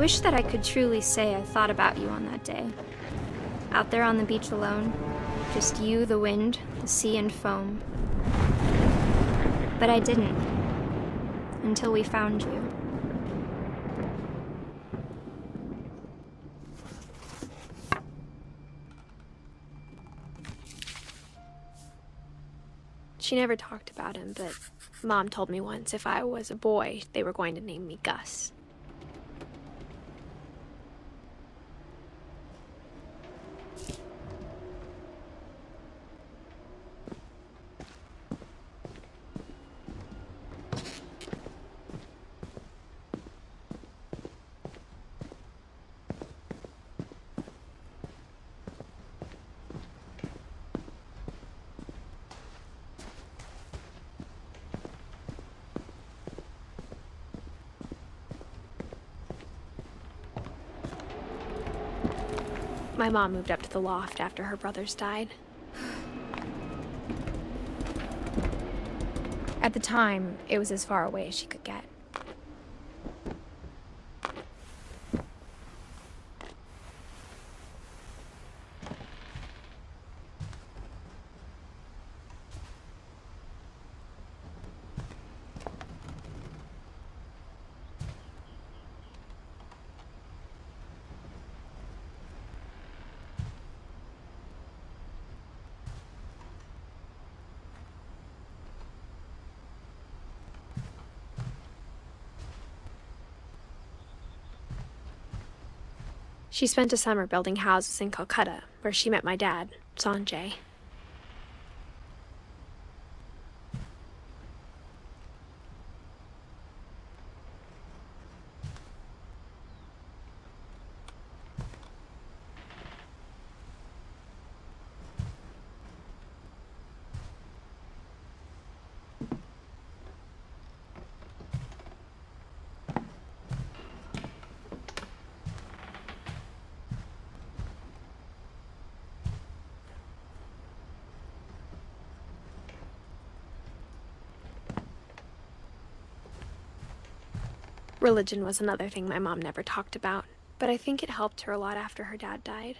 [SPEAKER 1] wish that I could truly say I thought about you on that day. Out there on the beach alone, just you, the wind, the sea, and foam. But I didn't, until we found you. She never talked about him, but Mom told me once if I was a boy, they were going to name me Gus. My mom moved up to the loft after her brothers died. At the time, it was as far away as she could get. She spent a summer building houses in Calcutta, where she met my dad, Sanjay. Religion was another thing my mom never talked about, but I think it helped her a lot after her dad died.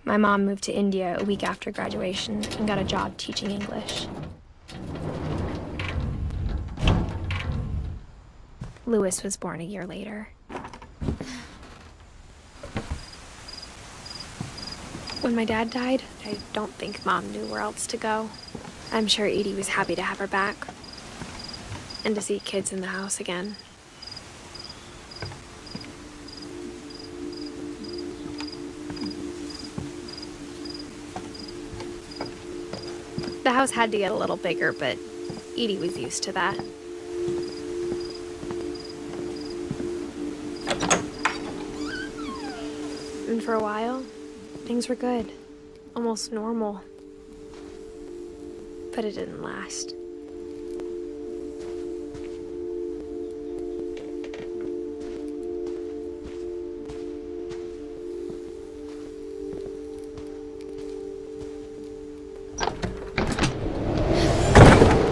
[SPEAKER 1] My mom moved to India a week after graduation and got a job teaching English. Louis was born a year later. When my dad died, I don't think Mom knew where else to go. I'm sure Edie was happy to have her back and to see kids in the house again. The house had to get a little bigger, but Edie was used to that. And for a while, things were good, almost normal. But it didn't last.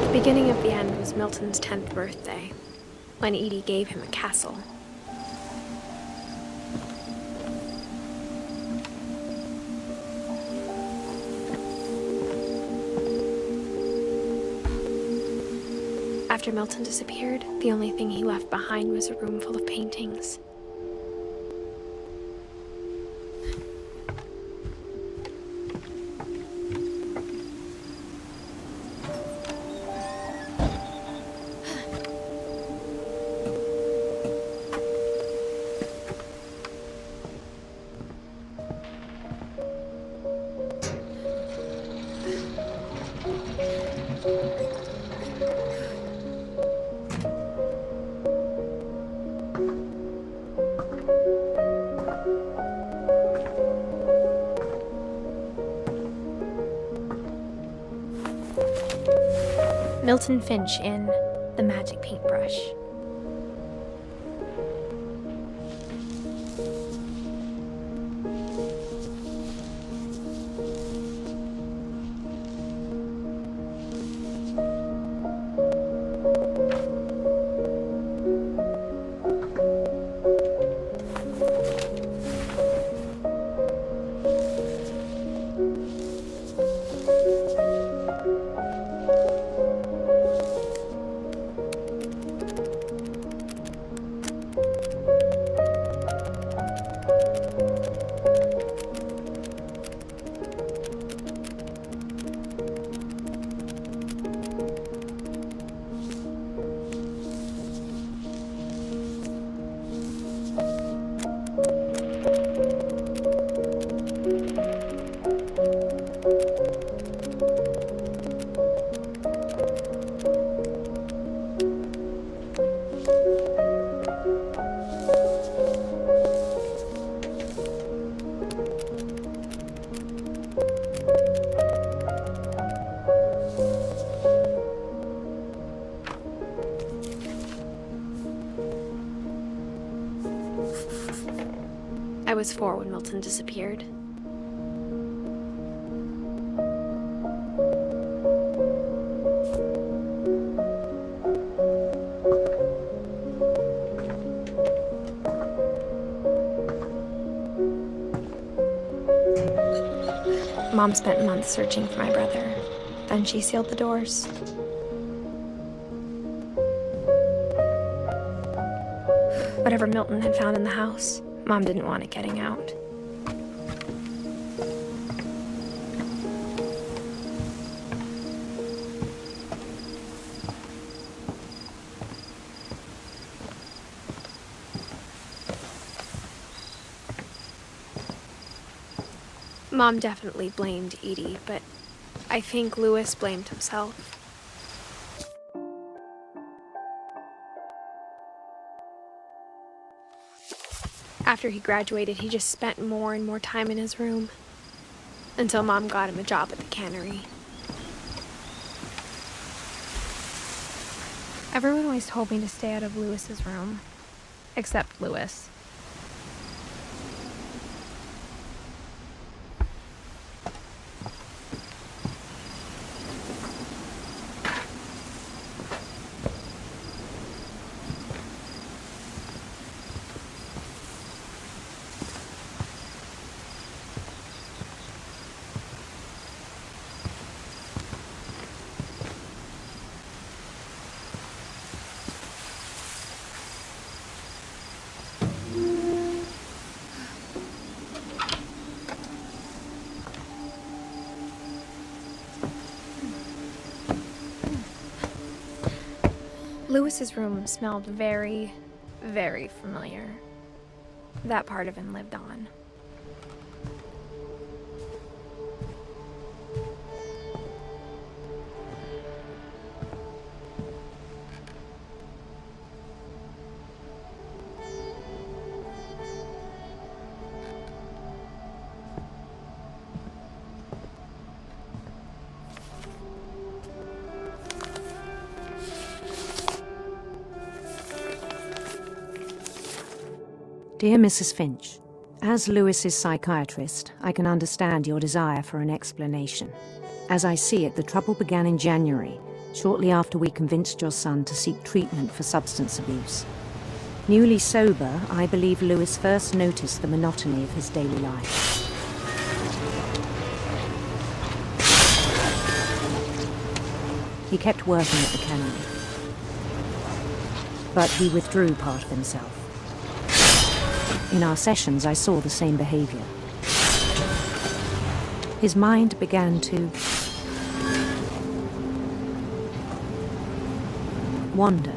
[SPEAKER 1] The beginning of the end was Milton's 10th birthday, when Edie gave him a castle. After Milton disappeared, the only thing he left behind was a room full of paintings. Milton Finch in The Magic Paintbrush. I was 4 when Milton disappeared. Mom spent months searching for my brother. Then she sealed the doors. Whatever Milton had found in the house, Mom didn't want it getting out. Mom definitely blamed Edie, but I think Louis blamed himself. After he graduated, he just spent more and more time in his room, until Mom got him a job at the cannery. Everyone always told me to stay out of Louis's room, except Louis. Louis's room smelled very, very familiar. That part of him lived on.
[SPEAKER 13] Dear Mrs. Finch, as Louis's psychiatrist, I can understand your desire for an explanation. As I see it, the trouble began in January, shortly after we convinced your son to seek treatment for substance abuse. Newly sober, I believe Louis first noticed the monotony of his daily life. He kept working at the cannery, but he withdrew part of himself. In our sessions, I saw the same behavior. His mind began to wander.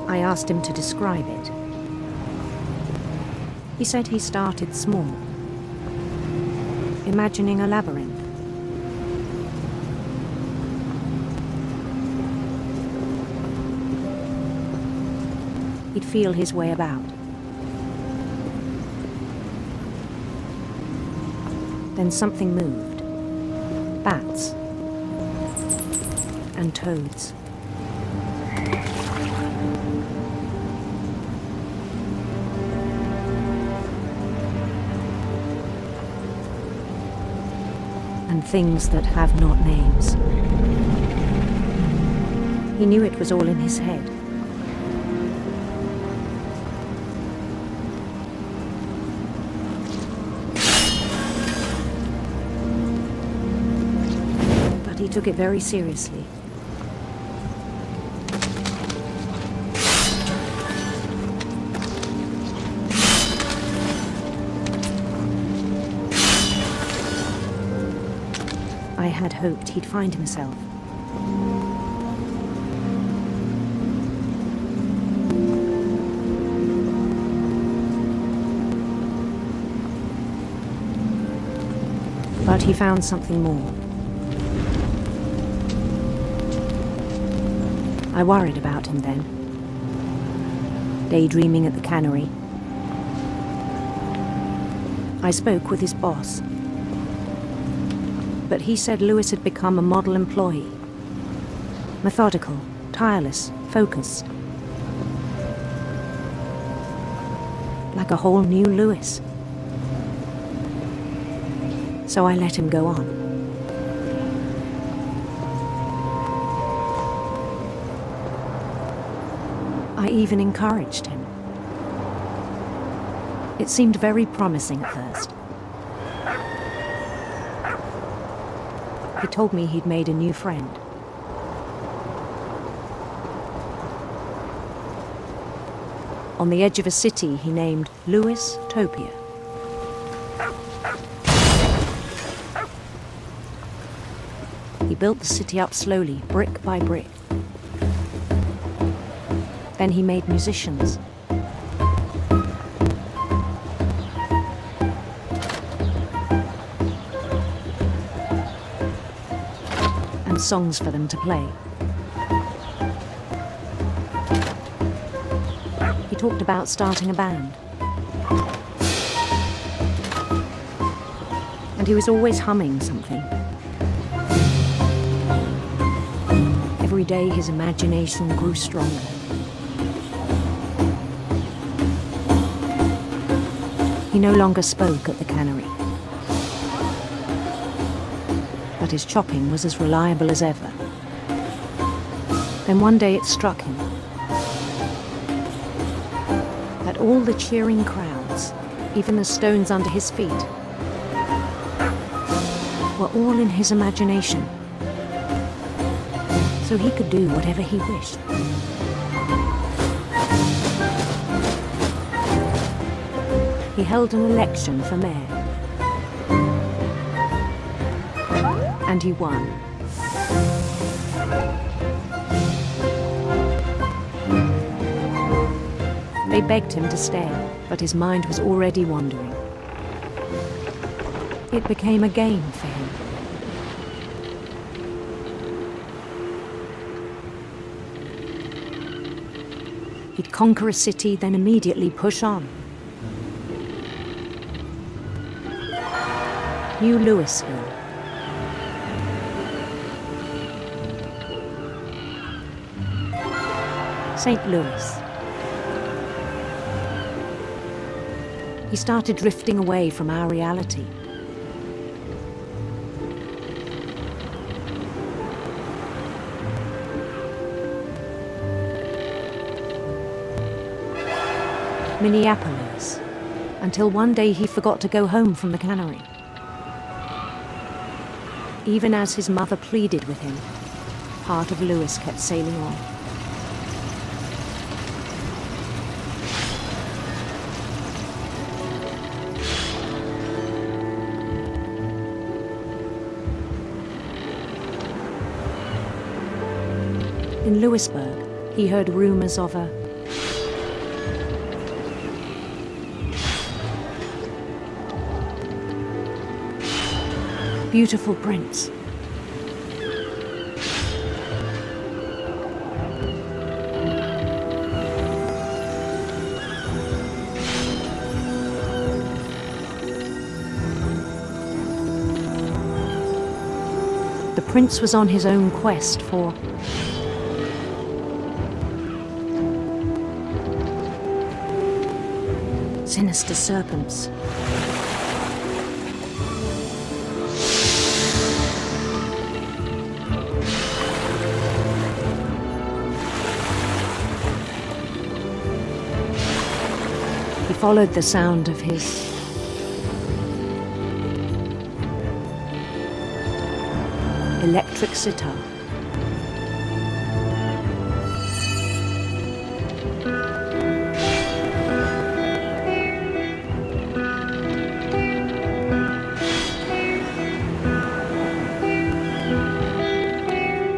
[SPEAKER 13] I asked him to describe it. He said he started small, imagining a labyrinth. He'd feel his way about. Then something moved. Bats and toads. And things that have not names. He knew it was all in his head. But he took it very seriously. I had hoped he'd find himself. But he found something more. I worried about him then, daydreaming at the cannery. I spoke with his boss, but he said Lewis had become a model employee. Methodical, tireless, focused. Like a whole new Lewis. So I let him go on. I even encouraged him. It seemed very promising at first. He told me he'd made a new friend. On the edge of a city he named Lewis Topia. He built the city up slowly, brick by brick. Then he made musicians. And songs for them to play. He talked about starting a band. And he was always humming something. Every day his imagination grew stronger. He no longer spoke at the cannery. But his chopping was as reliable as ever. Then one day it struck him that all the cheering crowds, even the stones under his feet, were all in his imagination. So he could do whatever he wished. He held an election for mayor. And he won. They begged him to stay, but his mind was already wandering. It became a game for him. He'd conquer a city, then immediately push on. New Louisville. St. Louis. He started drifting away from our reality. Minneapolis, until one day he forgot to go home from the cannery. Even as his mother pleaded with him, part of Lewis kept sailing on. In Lewisburg, he heard rumors of a beautiful prince. The prince was on his own quest for sinister serpents. He followed the sound of his electric sitar.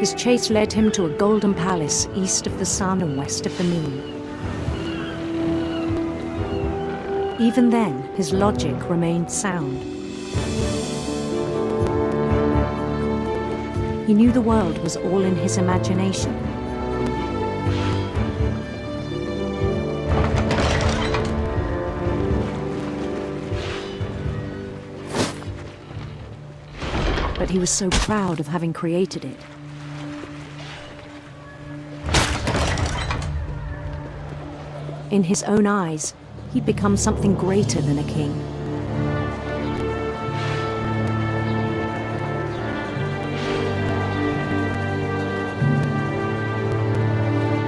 [SPEAKER 13] His chase led him to a golden palace east of the sun and west of the moon. Even then, his logic remained sound. He knew the world was all in his imagination. But he was so proud of having created it. In his own eyes, he'd become something greater than a king.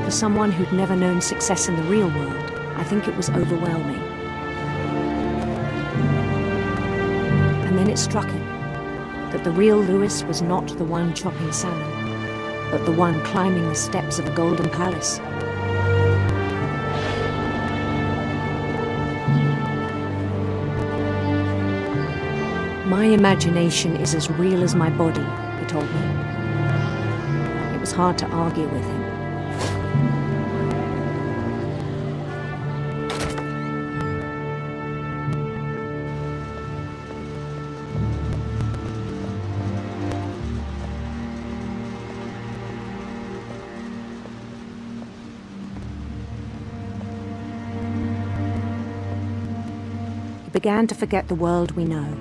[SPEAKER 13] For someone who'd never known success in the real world, I think it was overwhelming. And then it struck him that the real Louis was not the one chopping salmon, but the one climbing the steps of a golden palace. My imagination is as real as my body, he told me. It was hard to argue with him. He began to forget the world we know.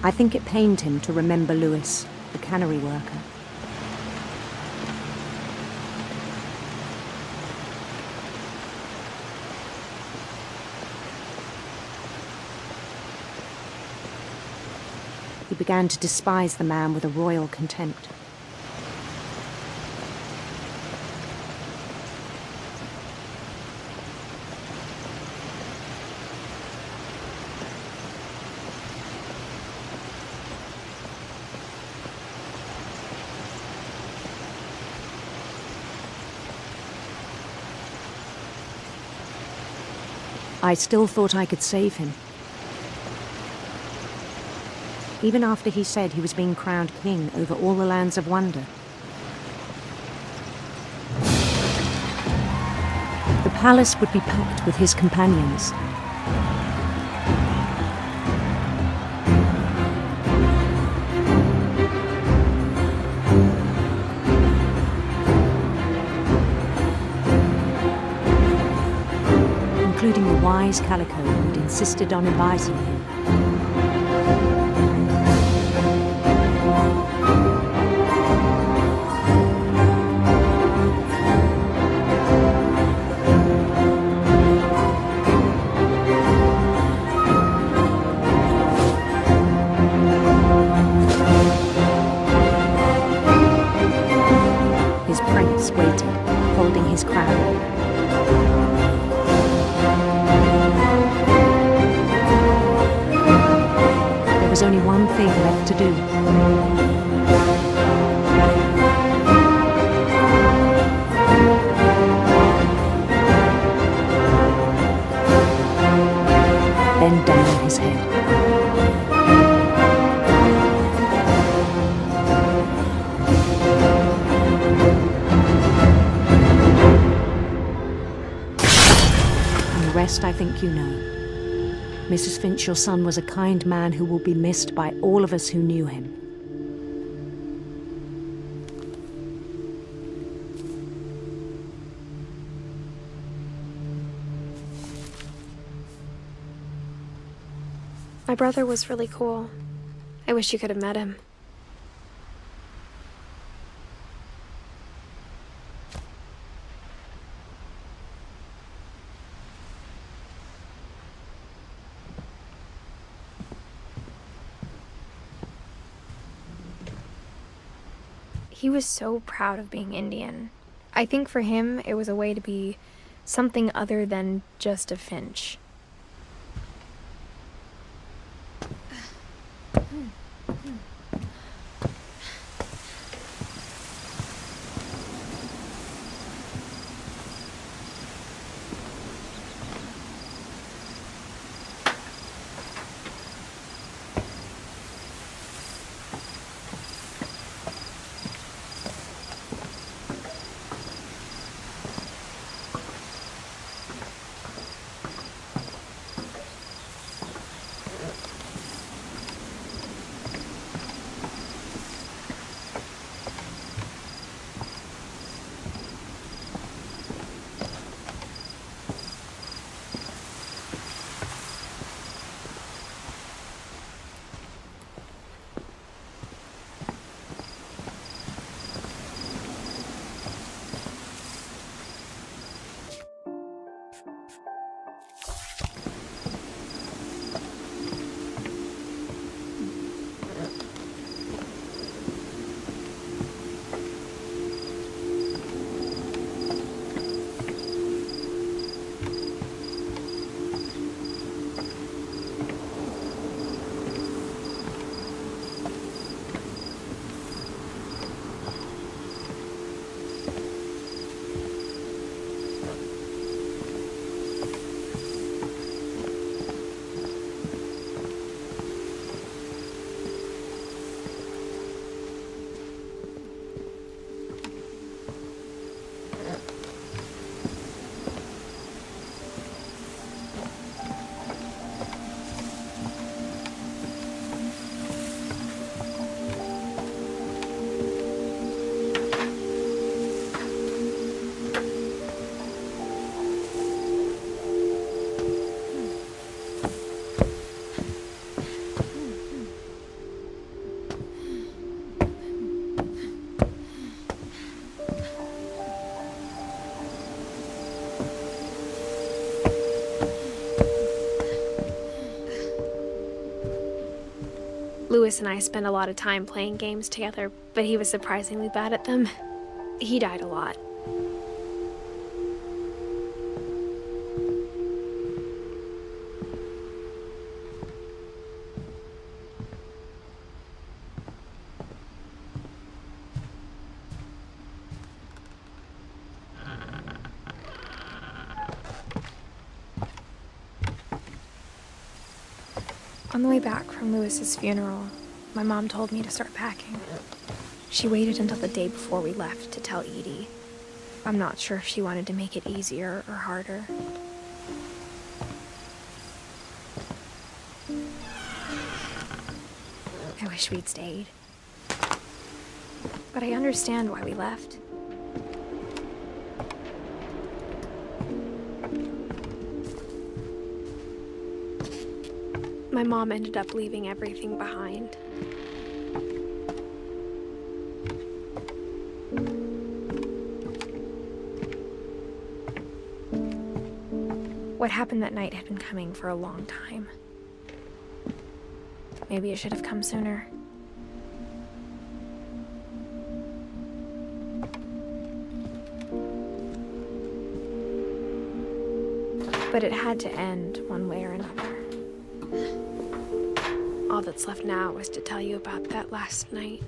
[SPEAKER 13] I think it pained him to remember Lewis, the cannery worker. He began to despise the man with a royal contempt. I still thought I could save him. Even after he said he was being crowned king over all the lands of wonder. The palace would be packed with his companions. Including the wise Calico who'd insisted on inviting him. His prince waited, holding his crown. There was only one thing left to do. Bend down his head. And the rest I think you know. Mrs. Finch, your son was a kind man who will be missed by all of us who knew him.
[SPEAKER 1] My brother was really cool. I wish you could have met him. He was so proud of being Indian. I think for him, it was a way to be something other than just a Finch. Lewis and I spent a lot of time playing games together, but he was surprisingly bad at them. He died a lot. On the way back from Lewis's funeral, my mom told me to start packing. She waited until the day before we left to tell Edie. I'm not sure if she wanted to make it easier or harder. I wish we'd stayed. But I understand why we left. My mom ended up leaving everything behind. What happened that night had been coming for a long time. Maybe it should have come sooner. But it had to end one way or another. All that's left now is to tell you about that last night.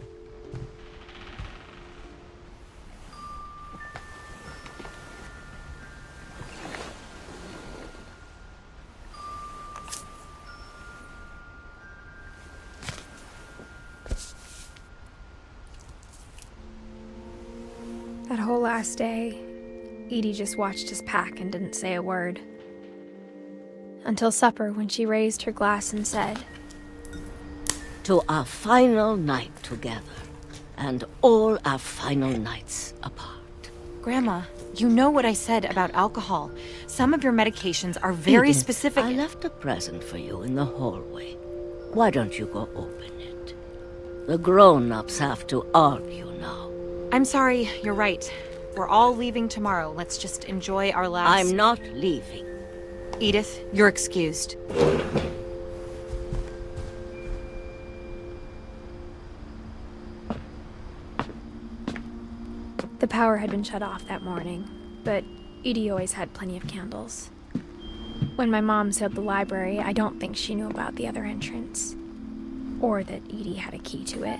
[SPEAKER 1] That whole last day, Edie just watched us pack and didn't say a word. Until supper, when she raised her glass and said,
[SPEAKER 14] "To our final night together, and all our final nights apart."
[SPEAKER 15] Grandma, you know what I said about alcohol. Some of your medications are very
[SPEAKER 14] Edith,
[SPEAKER 15] specific.
[SPEAKER 14] I left a present for you in the hallway. Why don't you go open it? The grown-ups have to argue now.
[SPEAKER 15] I'm sorry, you're right. We're all leaving tomorrow. Let's just enjoy our last...
[SPEAKER 14] I'm not leaving.
[SPEAKER 15] Edith, you're excused.
[SPEAKER 1] The power had been shut off that morning, but Edie always had plenty of candles. When my mom sealed the library, I don't think she knew about the other entrance, or that Edie had a key to it.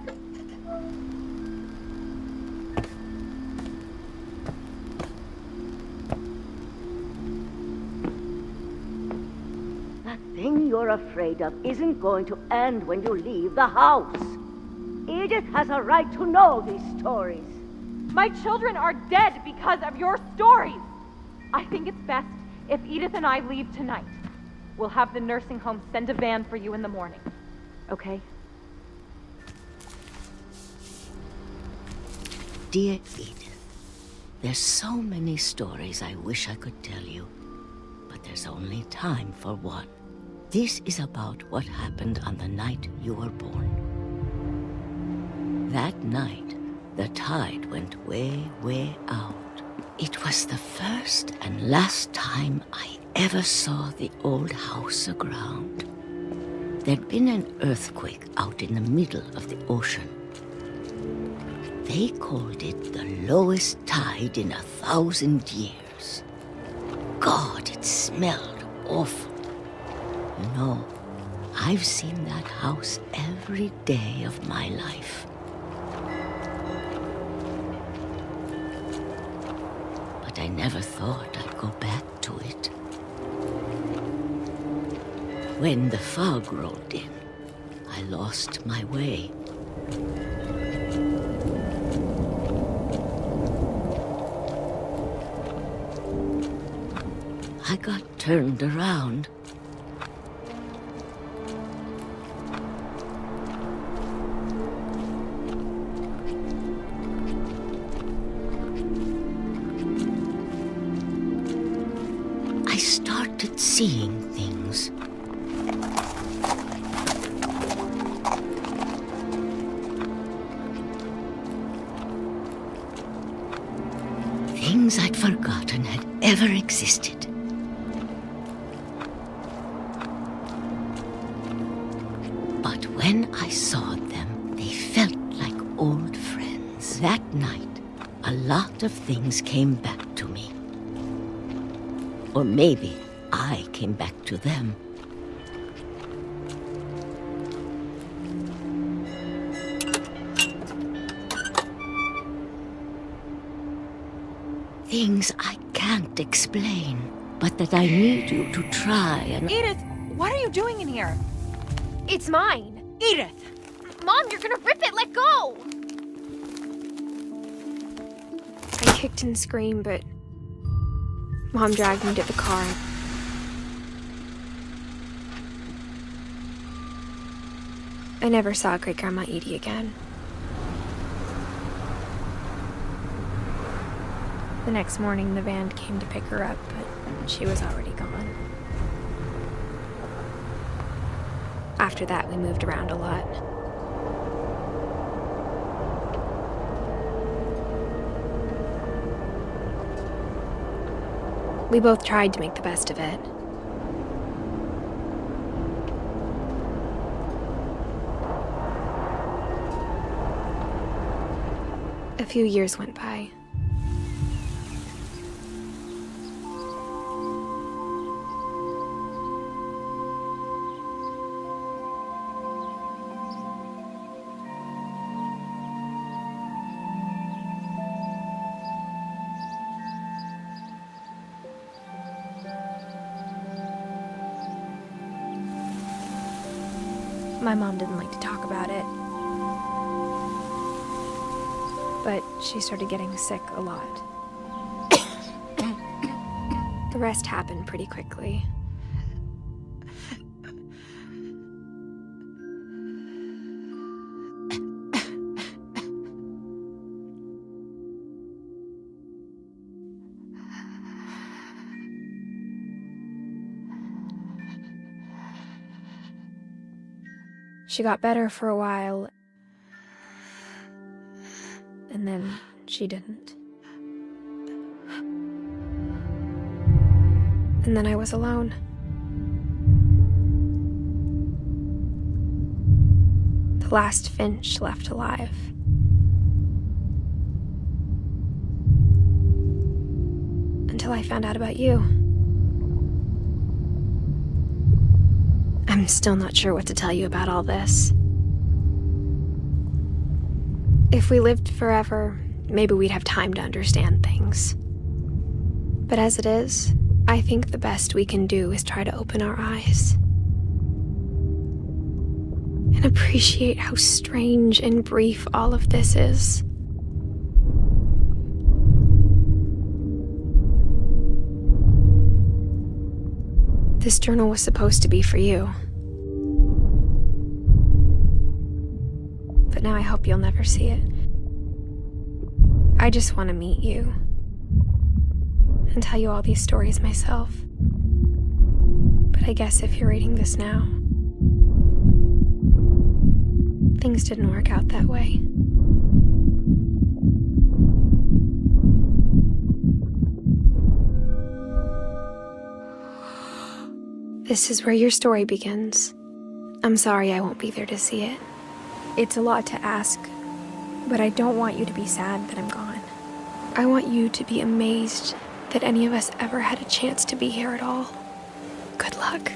[SPEAKER 14] That thing you're afraid of isn't going to end when you leave the house. Edith has a right to know these stories.
[SPEAKER 16] My children are dead because of your stories. I think it's best if Edith and I leave tonight. We'll have the nursing home send a van for you in the morning. Okay?
[SPEAKER 14] Dear Edith, there's so many stories I wish I could tell you, but there's only time for one. This is about what happened on the night you were born. That night, the tide went way, way out. It was the first and last time I ever saw the old house aground. There'd been an earthquake out in the middle of the ocean. They called it the lowest tide in 1,000 years. God, it smelled awful. You know, I've seen that house every day of my life. But I never thought I'd go back to it. When the fog rolled in, I lost my way. I got turned around. I started seeing things. Things I'd forgotten had ever existed. But when when I saw them, they felt like old friends. That night, a lot of things came back to me. Or maybe I came back to them. Things I can't explain, but that I need you to try and...
[SPEAKER 15] Edith, what are you doing in here?
[SPEAKER 1] It's mine.
[SPEAKER 15] Edith!
[SPEAKER 1] Mom, you're gonna rip it! Let go! I kicked and screamed, but Mom dragged me to the car. I never saw Great-Grandma Edie again. The next morning, the van came to pick her up, but she was already gone. After that, we moved around a lot. We both tried to make the best of it. A few years went by. My mom didn't like to talk about it, but she started getting sick a lot. The rest happened pretty quickly. She got better for a while, and then she didn't. And then I was alone. The last Finch left alive. Until I found out about you. I'm still not sure what to tell you about all this. If we lived forever, maybe we'd have time to understand things. But as it is, I think the best we can do is try to open our eyes. And appreciate how strange and brief all of this is. This journal was supposed to be for you. But now I hope you'll never see it. I just want to meet you and tell you all these stories myself. But I guess if you're reading this now, things didn't work out that way. This is where your story begins. I'm sorry I won't be there to see it. It's a lot to ask, but I don't want you to be sad that I'm gone. I want you to be amazed that any of us ever had a chance to be here at all. Good luck.